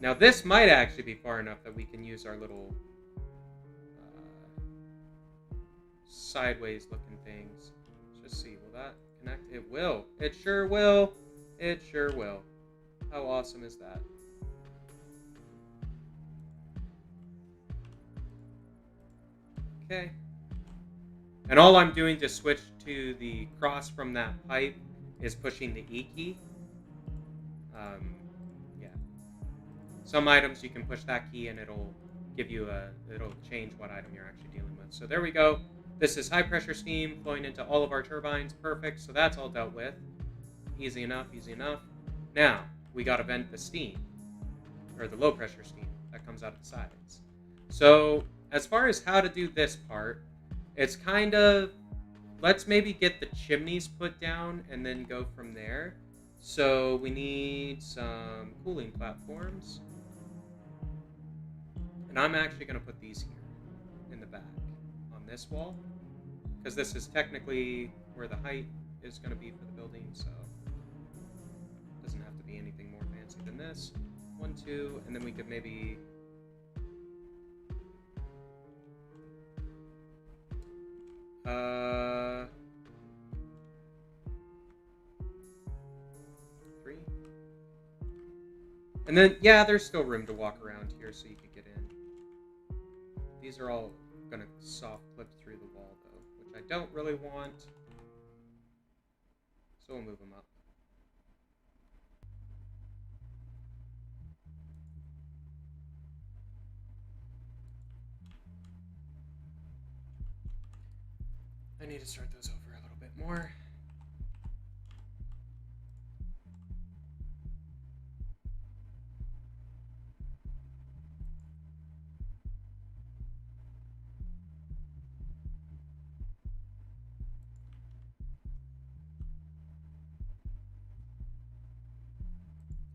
A: Now this might actually be far enough that we can use our little sideways looking thing It will. It sure will. It sure will. How awesome is that? Okay. And all I'm doing to switch to the cross from that pipe is pushing the E key. Yeah. Some items you can push that key and it'll give you it'll change what item you're actually dealing with. So there we go. This is high pressure steam flowing into all of our turbines. Perfect. So that's all dealt with. Easy enough, easy enough. Now, we got to vent the steam, or the low pressure steam that comes out of the sides. So as far as how to do this part, it's kind of, let's maybe get the chimneys put down and then go from there. So we need some cooling platforms. And I'm actually going to put these here in the back on this wall, because this is technically where the height is going to be for the building, so it doesn't have to be anything more fancy than this. 1, 2, and then we could maybe three. And then, yeah, there's still room to walk around here so you could get in. These are all going to soft clip through the wall, though, which I don't really want. So we'll move them up. I need to start those over a little bit more.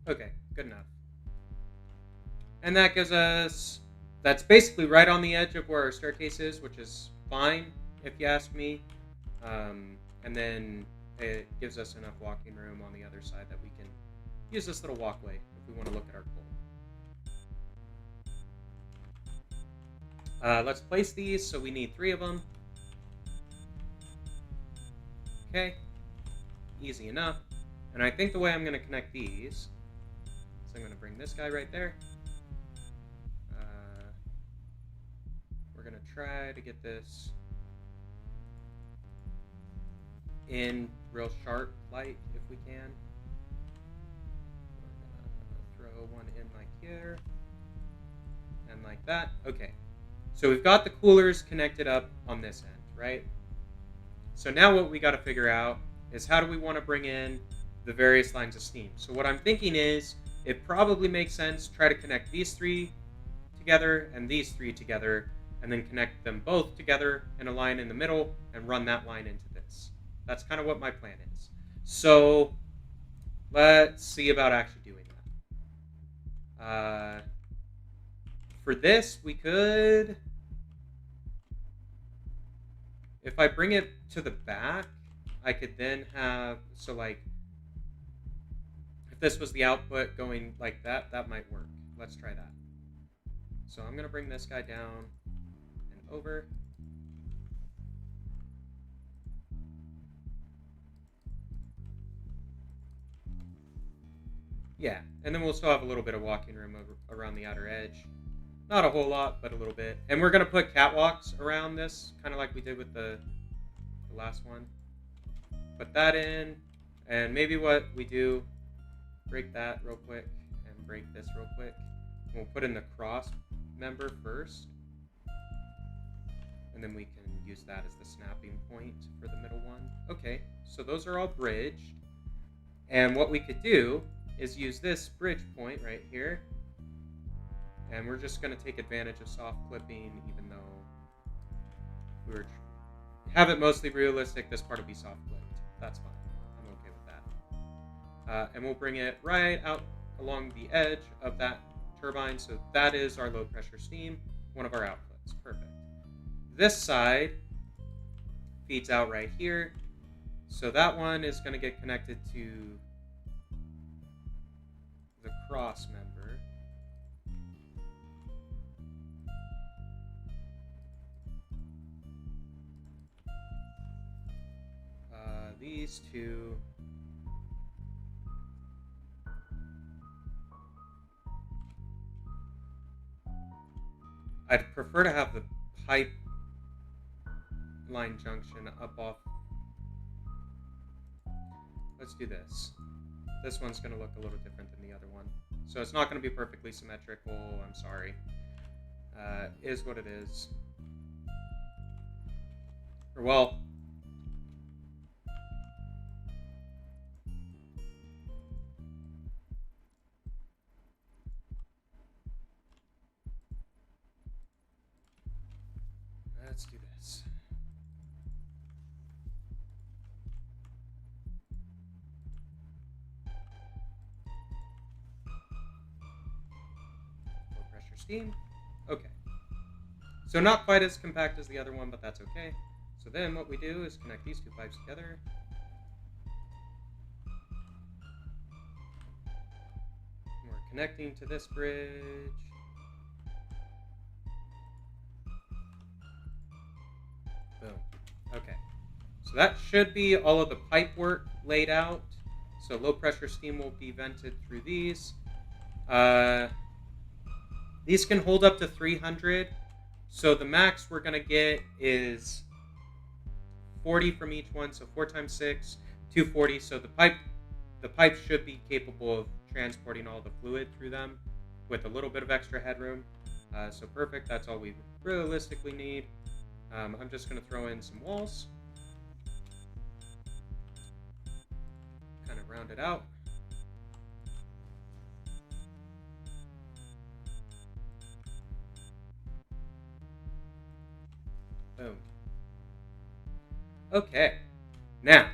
A: Okay, good enough. And that gives us, that's basically right on the edge of where our staircase is, which is fine, if you ask me. And then it gives us enough walking room on the other side that we can use this little walkway if we want to look at our coal. Let's place these, so we need 3 of them. Okay, easy enough. And I think the way I'm going to connect these, so I'm going to bring this guy right there. We're going to try to get this in real sharp light if we can. We're going to throw one in like here and like that. Okay, so we've got the coolers connected up on this end, right? So now what we got to figure out is how do we want to bring in the various lines of steam. So what I'm thinking is it probably makes sense to try to connect these 3 together and these 3 together, and then connect them both together in a line in the middle and run that line into this. That's kind of what my plan is. So let's see about actually doing that. For this, we could, if I bring it to the back, I could then have, so like, if this was the output going like that, that might work. Let's try that. So I'm going to bring this guy down and over. Yeah, and then we'll still have a little bit of walking room around the outer edge. Not a whole lot, but a little bit. And we're going to put catwalks around this, kind of like we did with the last one. Put that in, and maybe what we do, break that real quick, and break this real quick. We'll put in the cross member first, and then we can use that as the snapping point for the middle one. Okay, so those are all bridged, and what we could do is use this bridge point right here, and we're just going to take advantage of soft clipping, even though we were have it mostly realistic. This part will be soft clipped. That's fine. I'm okay with that. And we'll bring it right out along the edge of that turbine. So that is our low pressure steam, one of our outputs. Perfect. This side feeds out right here. So that one is going to get connected to the cross member. these two. I'd prefer to have the pipe line junction up off. Let's do this. This one's going to look a little different than the other one. So it's not going to be perfectly symmetrical. I'm sorry. Is what it is. Or well, let's do this. Low pressure steam. Okay. So not quite as compact as the other one, but that's okay. So then what we do is connect these two pipes together. And we're connecting to this bridge. Boom. Okay. So that should be all of the pipe work laid out. So low pressure steam will be vented through these. These can hold up to 300. So the max we're going to get is 40 from each one. So 4 times 6, 240. So the pipe should be capable of transporting all the fluid through them with a little bit of extra headroom. So perfect. That's all we realistically need. I'm just going to throw in some walls. Kind of round it out. Boom. Okay. Now,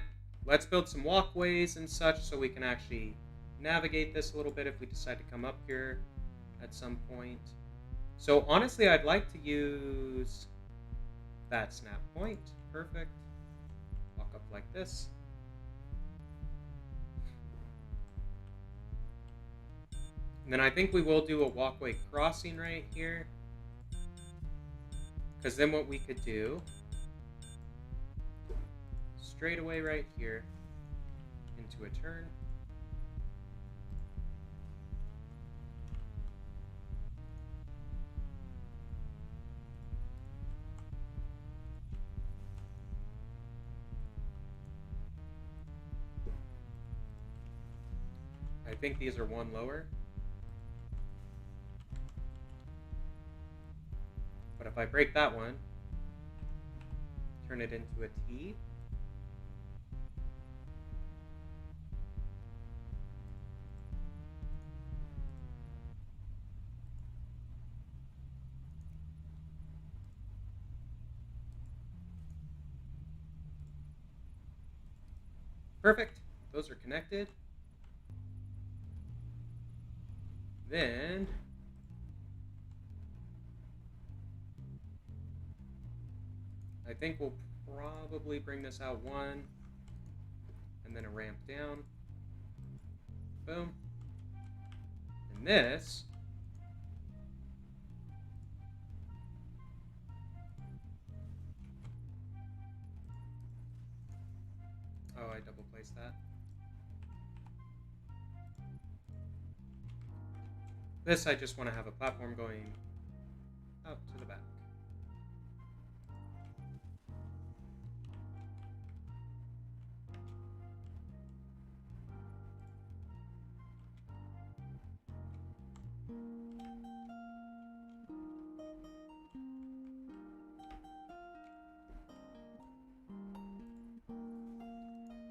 A: let's build some walkways and such so we can actually navigate this a little bit if we decide to come up here at some point. So honestly, I'd like to use that snap point. Perfect. Walk up like this. And then I think we will do a walkway crossing right here. Because then what we could do, straight away right here, into a turn. I think these are one lower. But if I break that one, turn it into a T. Perfect. Those are connected. Then I think we'll probably bring this out one and then a ramp down. Boom. And this I double placed that. This I just want to have a platform going out to the back.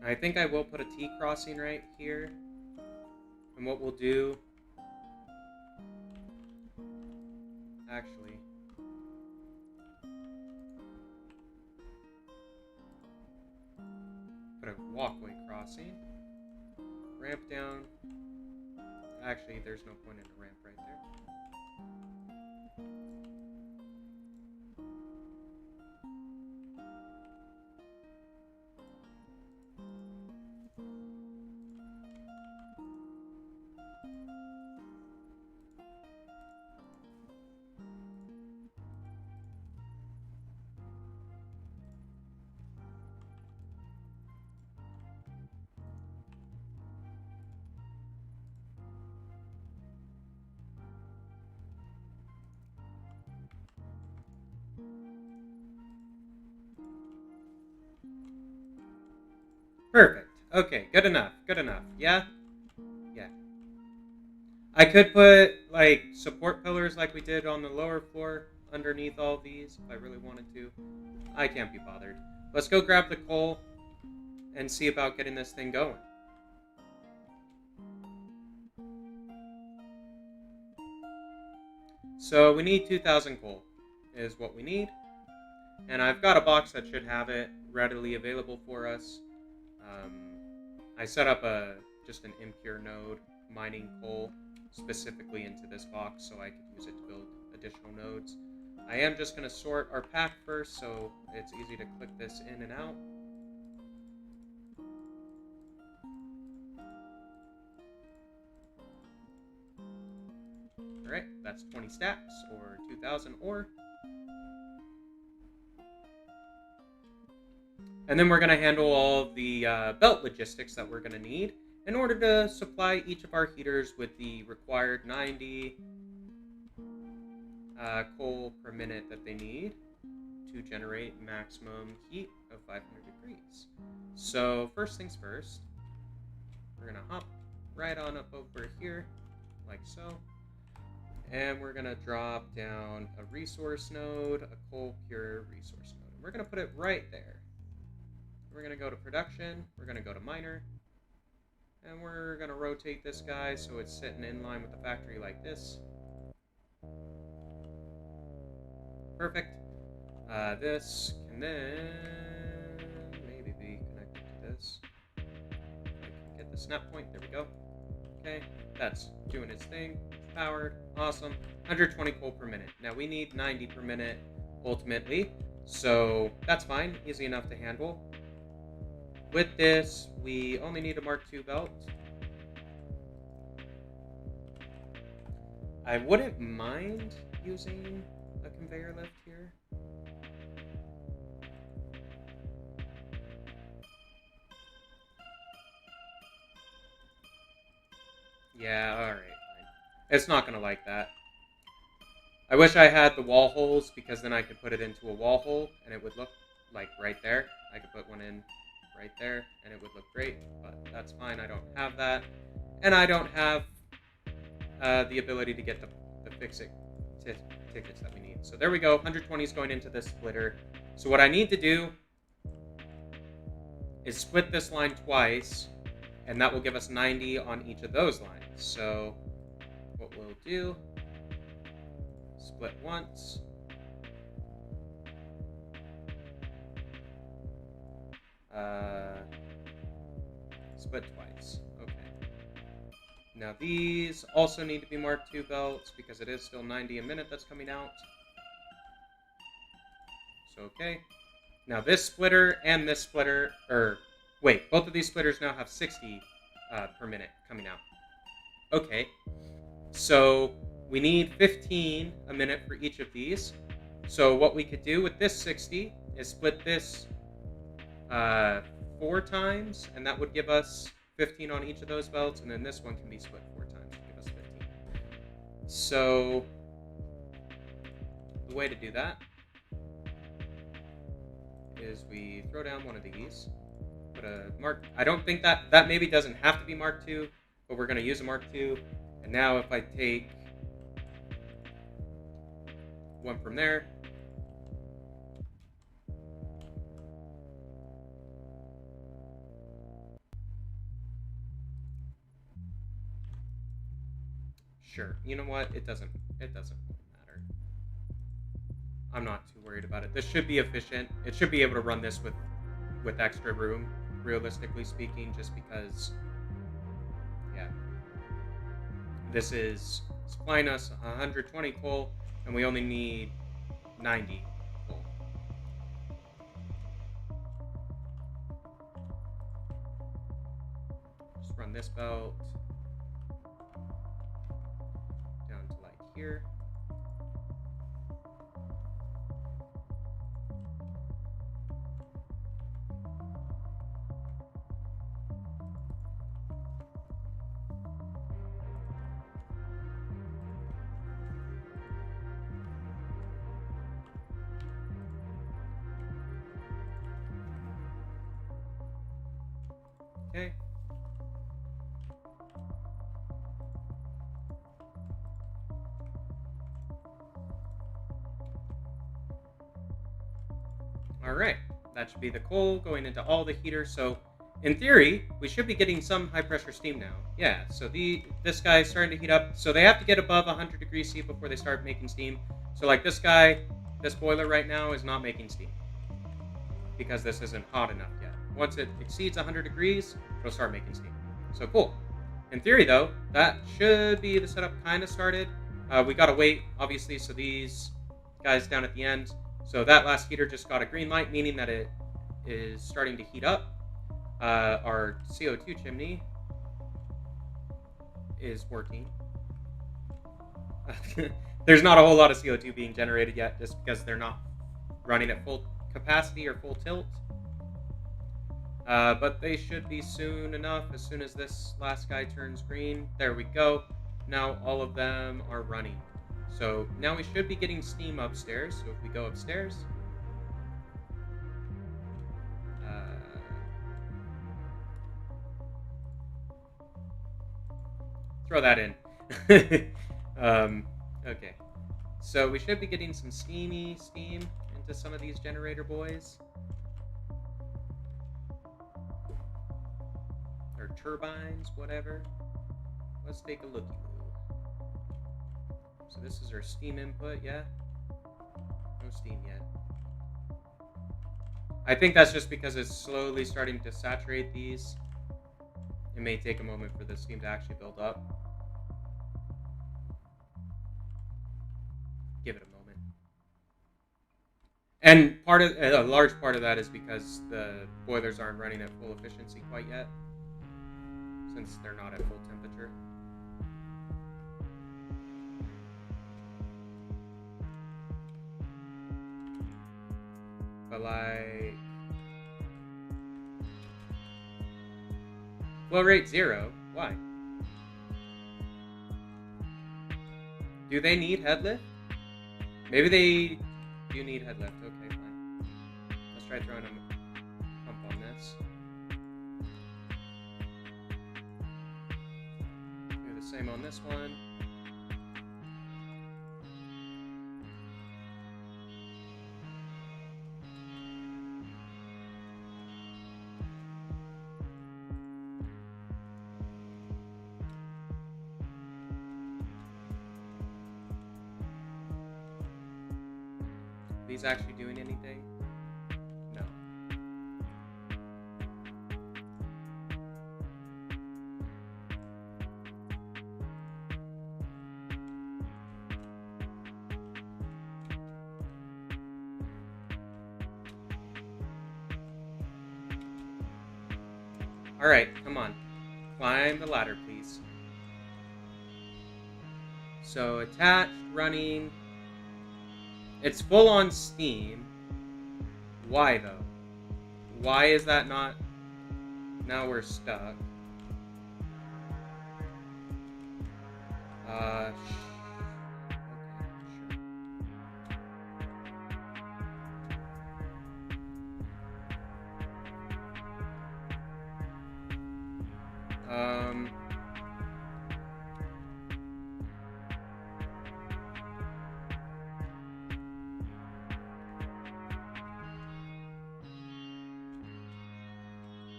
A: I think I will put a T crossing right here. And what we'll do, actually, put a walkway crossing, ramp down. Actually, there's no point in a ramp right there. Okay, good enough. Good enough. Yeah? Yeah. I could put, like, support pillars like we did on the lower floor underneath all these if I really wanted to. I can't be bothered. Let's go grab the coal and see about getting this thing going. So we need 2,000 coal is what we need. And I've got a box that should have it readily available for us. I set up just an impure node mining coal specifically into this box so I could use it to build additional nodes. I am just going to sort our pack first so it's easy to click this in and out. Alright, that's 20 stacks or 2,000 ore. And then we're going to handle all the belt logistics that we're going to need in order to supply each of our heaters with the required 90 coal per minute that they need to generate maximum heat of 500 degrees. So first things first, we're going to hop right on up over here, like so. And we're going to drop down a resource node, a coal pure resource node. And we're going to put it right there. We're going to go to production, we're going to go to miner, and we're going to rotate this guy so it's sitting in line with the factory like this. Perfect. This can then maybe be connected to this. Get the snap point, there we go. Okay, that's doing its thing. It's powered, awesome. 120 coal per minute. Now we need 90 per minute ultimately, so that's fine, easy enough to handle. With this, we only need a Mark II belt. I wouldn't mind using a conveyor lift here. Yeah, alright, fine. It's not going to like that. I wish I had the wall holes because then I could put it into a wall hole and it would look like right there. I could put one in right there and it would look great, but that's fine. I don't have that, and I don't have the ability to get the fix-it tickets that we need. So there we go. 120 is going into this splitter. So what I need to do is split this line twice, and that will give us 90 on each of those lines. So what we'll do, split once, split twice. Okay. Now these also need to be Mark II belts because it is still 90 a minute that's coming out. So okay. Now this splitter and this splitter, wait, both of these splitters now have 60 per minute coming out. Okay. So we need 15 a minute for each of these. So what we could do with this 60 is split this 4 times, and that would give us 15 on each of those belts, and then this one can be split 4 times to give us 15. So the way to do that is we throw down one of these, put a Mark. I don't think that maybe doesn't have to be Mark II, but we're going to use a Mark II. And now if I take one from there, sure. You know what? It doesn't matter. I'm not too worried about it. This should be efficient. It should be able to run this with extra room, realistically speaking, just because, yeah. This is supplying us 120 coal, and we only need 90 coal. Just run this belt down to like here. Okay. Alright, that should be the coal going into all the heaters. So, in theory, we should be getting some high-pressure steam now. Yeah, so this guy is starting to heat up. So they have to get above 100 degrees C before they start making steam. So like this guy, this boiler right now is not making steam, because this isn't hot enough yet. Once it exceeds 100 degrees, it'll start making steam. So cool. In theory, though, that should be the setup kind of started. We gotta wait, obviously, so these guys down at the end. So that last heater just got a green light, meaning that it is starting to heat up. Our CO2 chimney is working. There's not a whole lot of CO2 being generated yet, just because they're not running at full capacity or full tilt. But they should be soon enough. As soon as this last guy turns green, there we go. Now all of them are running. So now we should be getting steam upstairs. So if we go upstairs, throw that in. Okay. So we should be getting some steam into some of these generator boys. Or turbines, whatever. Let's take a looky. So this is our steam input, yeah? No steam yet. I think that's just because it's slowly starting to saturate these. It may take a moment for the steam to actually build up. Give it a moment. And a large part of that is because the boilers aren't running at full efficiency quite yet, since they're not at full temperature. But like, flow rate 0. Why? Do they need head lift? Maybe they do need head lift. Okay, fine. Let's try throwing a pump on this. Do the same on this one. These actually doing anything? No. Alright, come on. Climb the ladder, please. So, attached, running. It's full on steam. Why, though? Why is that not... Now we're stuck. Okay, sure.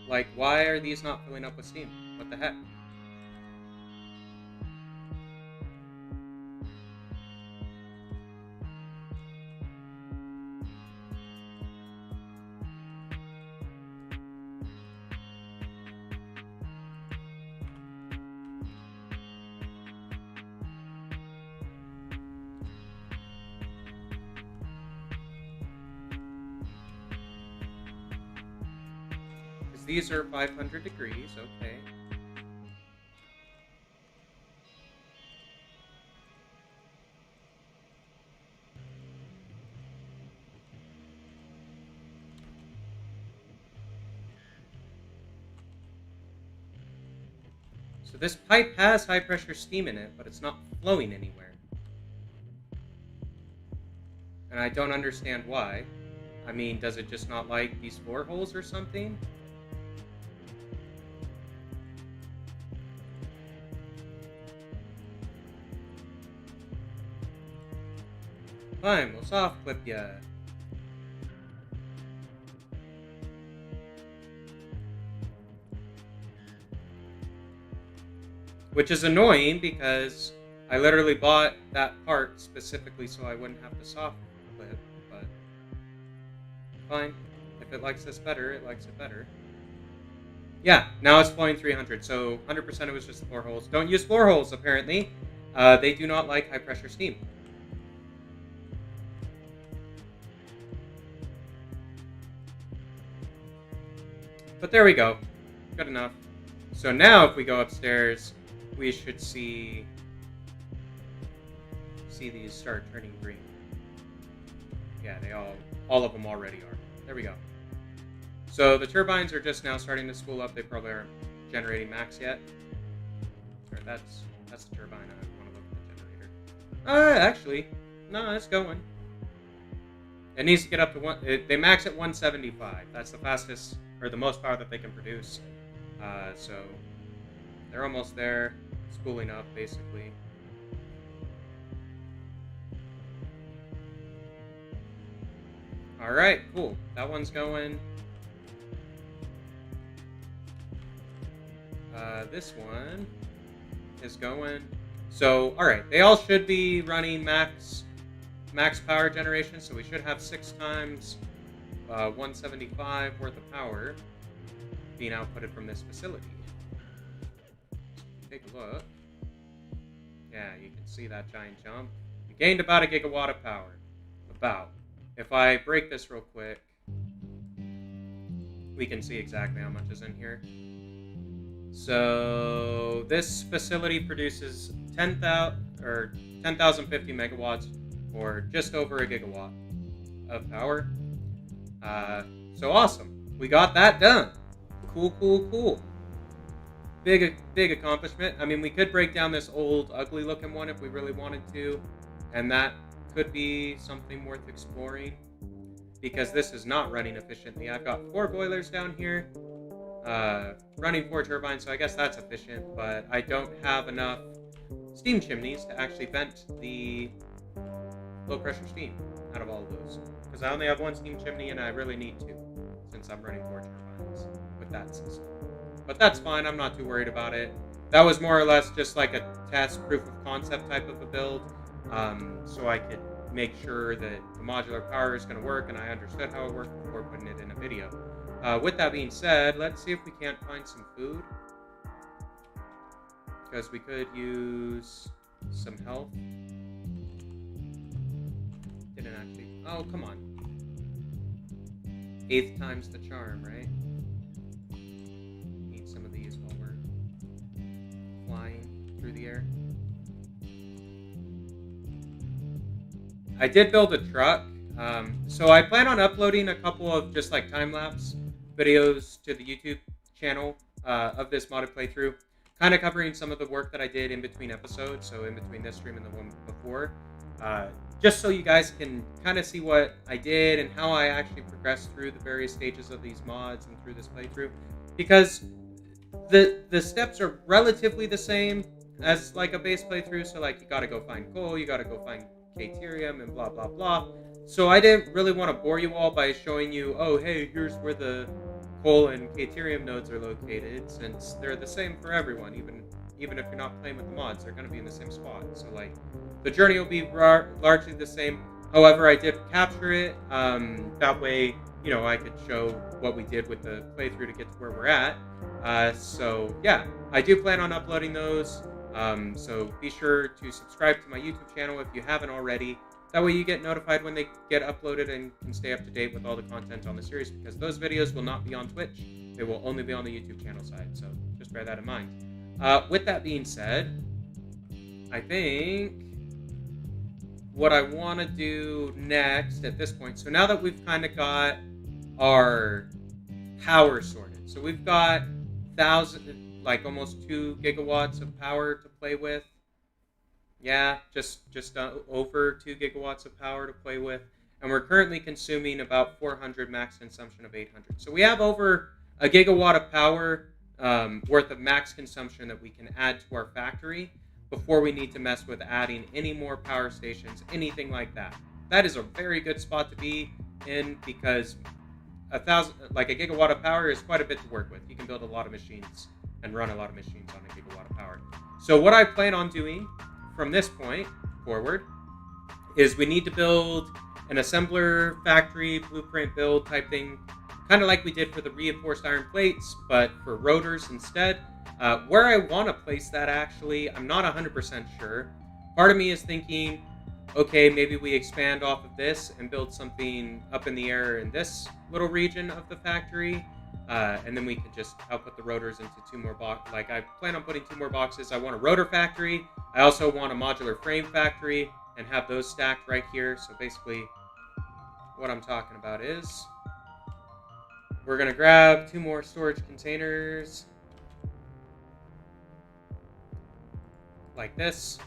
A: Like, why are these not filling up with steam? What the heck? These are 500 degrees, okay. So this pipe has high pressure steam in it, but it's not flowing anywhere. And I don't understand why. I mean, does it just not like these floor holes or something? Fine, we'll soft clip ya. which is annoying because I literally bought that part specifically so I wouldn't have to soft clip, but fine. If it likes this better, it likes it better. Yeah, now it's flowing 300, so 100% it was just floor holes. Don't use floor holes, apparently. They do not like high-pressure steam. But there we go. Good enough. So now if we go upstairs, we should see these start turning green. Yeah, they all of them already are. There we go. So the turbines are just now starting to spool up. They probably aren't generating max yet. Or that's the turbine. I want to look at the generator. Actually, no, it's going. It needs to get up to one. They max at 175. That's the fastest or the most power that they can produce. So they're almost there, spooling up basically. All right, cool. That one's going. This one is going. So, all right, they all should be running max power generation. So we should have 6 times 175 worth of power being outputted from this facility. Take a look. Yeah, you can see that giant jump. We gained about 1 gigawatt of power. About. If I break this real quick, we can see exactly how much is in here. So this facility produces 10,050 megawatts, or just over 1 gigawatt of power. So awesome. We got that done. Cool. Big accomplishment. I mean, we could break down this old, ugly-looking one if we really wanted to, and that could be something worth exploring, because this is not running efficiently. I've got 4 boilers down here, running 4 turbines, so I guess that's efficient, but I don't have enough steam chimneys to actually vent the low-pressure steam out of all of those, because I only have 1 steam chimney, and I really need 2, since I'm running 4 turbines with that system. But that's fine, I'm not too worried about it. That was more or less just like a test proof of concept type of a build, so I could make sure that the modular power is going to work and I understood how it worked before putting it in a video. With that being said, let's see if we can't find some food, because we could use some health. Didn't actually. Oh, come on. 8th time's the charm, right? Need some of these while we're flying through the air. I did build a truck, so I plan on uploading a couple of just like time-lapse videos to the YouTube channel of this modded playthrough, kind of covering some of the work that I did in between episodes, so in between this stream and the one before, just so you guys can kind of see what I did and how I actually progressed through the various stages of these mods and through this playthrough, because the steps are relatively the same as like a base playthrough, so like you gotta go find coal, you gotta go find Caterium and blah blah blah. So I didn't really want to bore you all by showing you, oh hey, here's where the coal and Caterium nodes are located, since they're the same for everyone, even if you're not playing with the mods, they're going to be in the same spot. So like the journey will be largely the same. However, I did capture it, that way, you know, I could show what we did with the playthrough to get to where we're at. So yeah, I do plan on uploading those. So be sure to subscribe to my YouTube channel if you haven't already. That way you get notified when they get uploaded and can stay up to date with all the content on the series, because those videos will not be on Twitch. They will only be on the YouTube channel side, so just bear that in mind. With that being said, I think what I want to do next at this point, so now that we've kind of got our power sorted, so we've got almost 2 gigawatts of power to play with. Yeah, just over 2 gigawatts of power to play with. And we're currently consuming about 400 max consumption of 800. So we have over 1 gigawatt of power worth of max consumption that we can add to our factory before we need to mess with adding any more power stations, anything like that. That is a very good spot to be in, because a gigawatt of power is quite a bit to work with. You can build a lot of machines and run a lot of machines on 1 gigawatt of power. So what I plan on doing from this point forward is we need to build an assembler factory blueprint build type thing, kind of like we did for the reinforced iron plates, but for rotors instead. Where I want to place that, actually, I'm not 100% sure. Part of me is thinking, okay, maybe we expand off of this and build something up in the air in this little region of the factory. And then we could just output the rotors into 2 more boxes. Like, I plan on putting 2 more boxes. I want a rotor factory. I also want a modular frame factory and have those stacked right here. So basically, what I'm talking about is we're going to grab 2 more storage containers like this.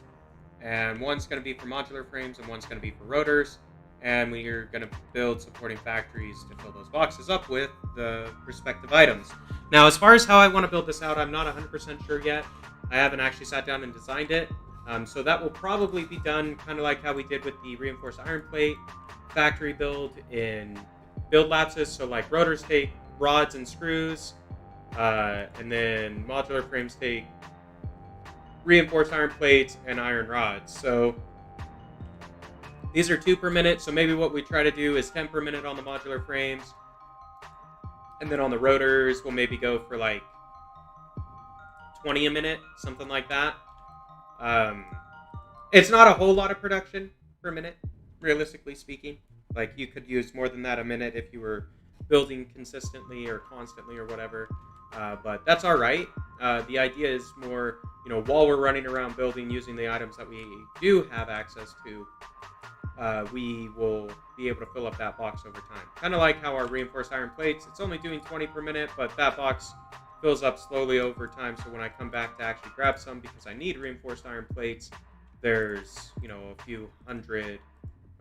A: And one's going to be for modular frames and one's going to be for rotors. And we're going to build supporting factories to fill those boxes up with the respective items. Now, as far as how I want to build this out, I'm not 100% sure yet. I haven't actually sat down and designed it. So that will probably be done kind of like how we did with the reinforced iron plate factory build in build lapses. So like rotors take rods and screws, and then modular frames take reinforced iron plates and iron rods. So these are 2 per minute. So maybe what we try to do is 10 per minute on the modular frames. And then on the rotors, we'll maybe go for like 20 a minute, something like that. It's not a whole lot of production per minute, realistically speaking. Like, you could use more than that a minute if you were building consistently or constantly or whatever. But that's all right. The idea is more, while we're running around building using the items that we do have access to, we will be able to fill up that box over time. Kind of like how our reinforced iron plates, it's only doing 20 per minute, but that box fills up slowly over time. So when I come back to actually grab some, because I need reinforced iron plates, there's, a few hundred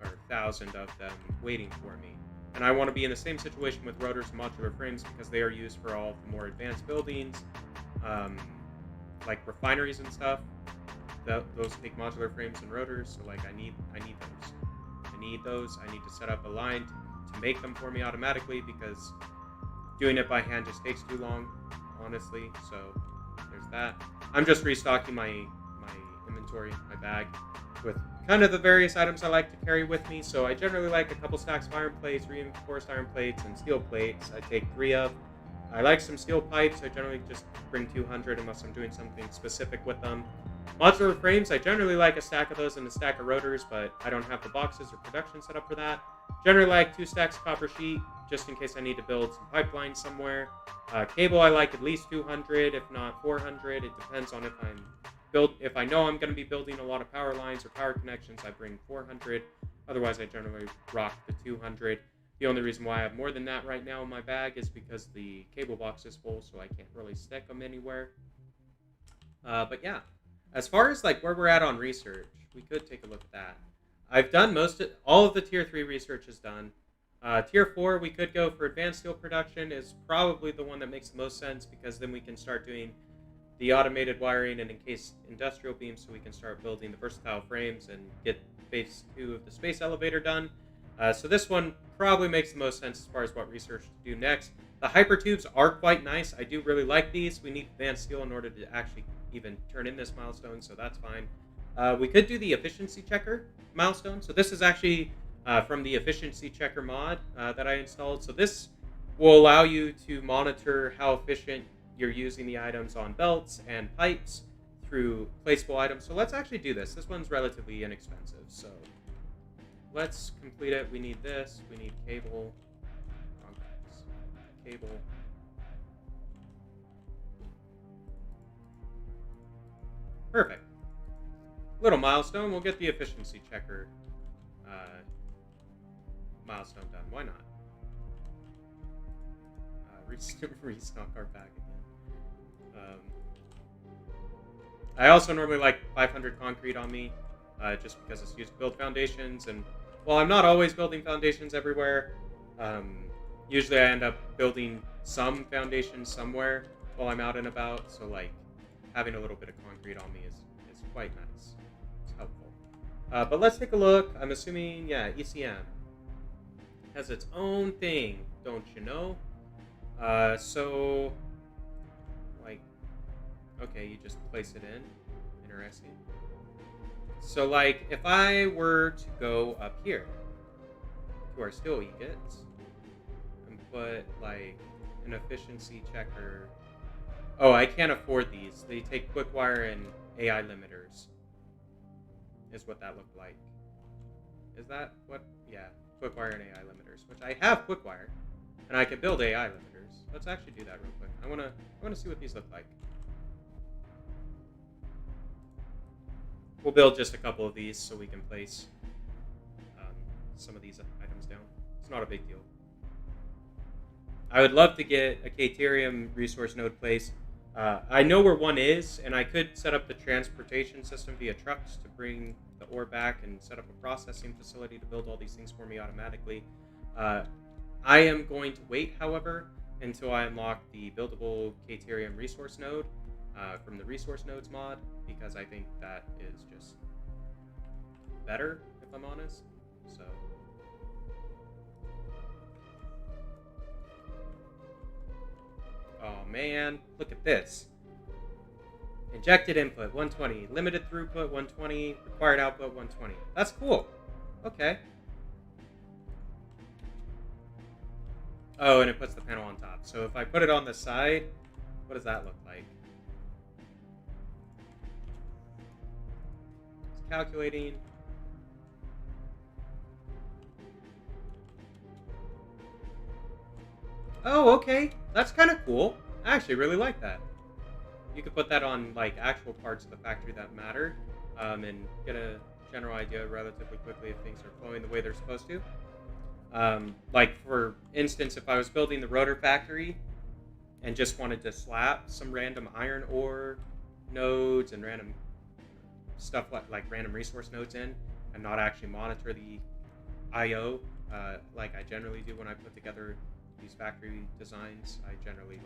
A: or 1,000 of them waiting for me. And I want to be in the same situation with rotors and modular frames because they are used for all the more advanced buildings, like refineries and stuff. Those take modular frames and rotors, so like I need those. I need to set up a line to make them for me automatically because doing it by hand just takes too long, honestly. So there's that. I'm just restocking my inventory, my bag, with kind of the various items I like to carry with me. So I generally like a couple stacks of iron plates, reinforced iron plates, and steel plates. I take 3 of. I like some steel pipes. I generally just bring 200 unless I'm doing something specific with them. Modular frames, I generally like a stack of those and a stack of rotors, but I don't have the boxes or production set up for that. Generally like 2 stacks of copper sheet, just in case I need to build some pipelines somewhere. Cable, I like at least 200, if not 400. It depends on if I know I'm going to be building a lot of power lines or power connections, I bring 400. Otherwise, I generally rock the 200. The only reason why I have more than that right now in my bag is because the cable box is full, so I can't really stick them anywhere. But yeah, as far as like where we're at on research, we could take a look at that. I've done all of the tier 3 research is done. Tier 4, we could go for advanced steel production, is probably the one that makes the most sense because then we can start doing the automated wiring and encased industrial beams, so we can start building the versatile frames and get phase 2 of the space elevator done. So this one probably makes the most sense as far as what research to do next. The hypertubes are quite nice. I do really like these. We need advanced steel in order to actually even turn in this milestone, so that's fine. We could do the efficiency checker milestone. So this is actually from the efficiency checker mod that I installed. So this will allow you to monitor how efficient you're using the items on belts and pipes through placeable items. So let's actually do this. This one's relatively inexpensive. So let's complete it. We need this. We need cable. Cable. Perfect. Little milestone. We'll get the efficiency checker milestone done. Why not? Restock our bag again. I also normally like 500 concrete on me, just because it's used to build foundations. And while I'm not always building foundations everywhere, usually I end up building some foundations somewhere while I'm out and about. So like having a little bit of concrete on me is quite nice. It's helpful. But let's take a look. I'm assuming, yeah, ECM has its own thing, don't you know? So, like, okay, you just place it in. interesting. So, like, if I were to go up here to our steel ingots and put, like, an efficiency checker. Oh, I can't afford these. They take quick wire and AI limiters. Is what that looked like. Is that what? Yeah, quick wire and AI limiters. Which I have quick wire, and I can build AI limiters. Let's actually do that real quick. I wanna see what these look like. We'll build just a couple of these so we can place some of these items down. It's not a big deal. I would love to get a Caterium resource node placed. I know where one is, and I could set up the transportation system via trucks to bring the ore back and set up a processing facility to build all these things for me automatically. I am going to wait, however, until I unlock the buildable Caterium resource node from the Resource Nodes mod, because I think that is just better, if I'm honest. So, oh man, look at this. Injected input 120, limited throughput 120, required output 120. That's cool. Okay. Oh, and it puts the panel on top. So if I put it on the side, what does that look like? It's calculating. Oh, okay. That's kind of cool. I actually really like that. You could put that on like actual parts of the factory that matter, and get a general idea relatively quickly if things are flowing the way they're supposed to. Like for instance, if I was building the rotor factory and just wanted to slap some random iron ore nodes and random stuff like random resource nodes in, and not actually monitor the I/O like I generally do when I put together these factory designs, I generally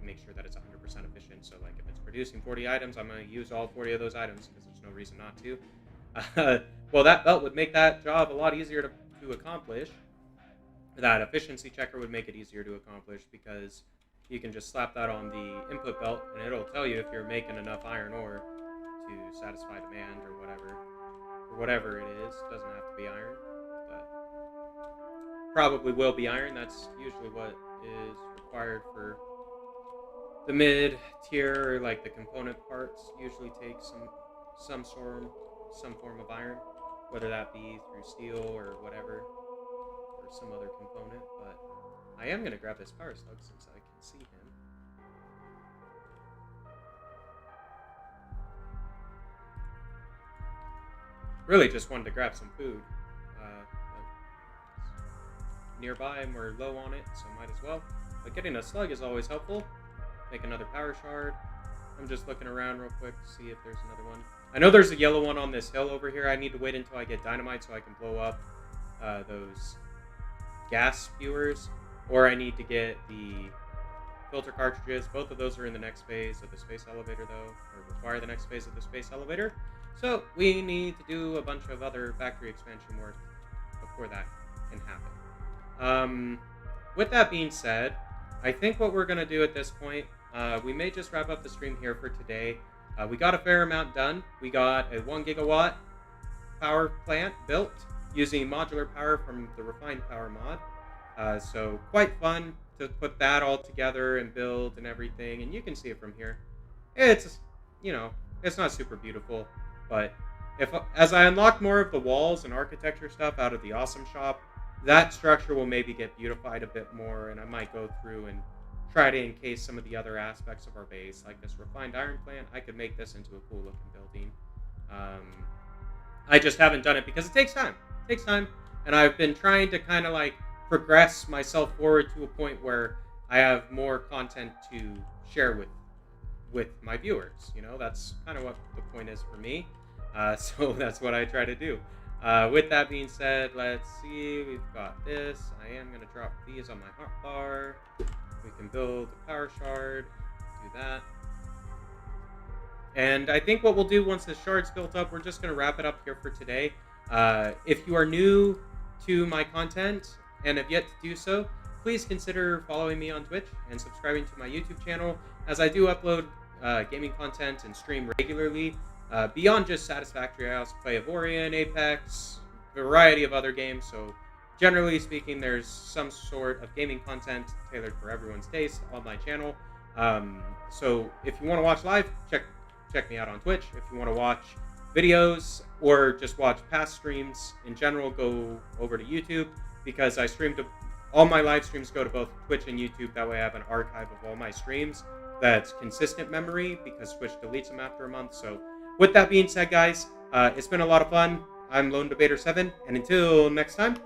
A: make sure that it's 100% efficient. So like if it's producing 40 items, I'm going to use all 40 of those items because there's no reason not to. Well, that belt would make that job a lot easier to accomplish. That efficiency checker would make it easier to accomplish because you can just slap that on the input belt and it'll tell you if you're making enough iron ore to satisfy demand or whatever it is. It doesn't have to be iron, but probably will be iron. That's usually what is required for the mid tier, like the component parts usually take some form of iron, whether that be through steel or whatever, or some other component. But I am going to grab this power slug since I can see him. Really just wanted to grab some food. Nearby and we're low on it, so might as well. But getting a slug is always helpful. Make another power shard. I'm just looking around real quick to see if there's another one. I know there's a yellow one on this hill over here. I need to wait until I get dynamite so I can blow up those gas spewers. Or I need to get the filter cartridges. Both of those are in the next phase of the space elevator though, or require the next phase of the space elevator. So we need to do a bunch of other factory expansion work before that can happen. With that being said, I think what we're going to do at this point, we may just wrap up the stream here for today. We got a fair amount done. We got a 1 gigawatt power plant built using modular power from the refined power mod. So quite fun to put that all together and build and everything. And you can see it from here. It's, it's not super beautiful, but as I unlock more of the walls and architecture stuff out of the awesome shop, that structure will maybe get beautified a bit more, and I might go through and try to encase some of the other aspects of our base, like this refined iron plant. I could make this into a cool looking building. I just haven't done it because it takes time. It takes time, and I've been trying to kind of like progress myself forward to a point where I have more content to share with my viewers. That's kind of what the point is for me. So that's what I try to do. With that being said, let's see, we've got this. I am going to drop these on my hotbar. We can build a power shard, do that. And I think what we'll do once the shard's built up, we're just going to wrap it up here for today. If you are new to my content and have yet to do so, please consider following me on Twitch and subscribing to my YouTube channel, as I do upload gaming content and stream regularly. Beyond just Satisfactory, I also play Avorion, Apex, a variety of other games. So generally speaking, there's some sort of gaming content tailored for everyone's taste on my channel. So if you want to watch live, check me out on Twitch. If you want to watch videos or just watch past streams in general, go over to YouTube, because I stream to all my live streams go to both Twitch and YouTube. That way I have an archive of all my streams that's consistent memory, because Twitch deletes them after a month. So with that being said, guys, it's been a lot of fun. I'm Lone Debater 7, and until next time,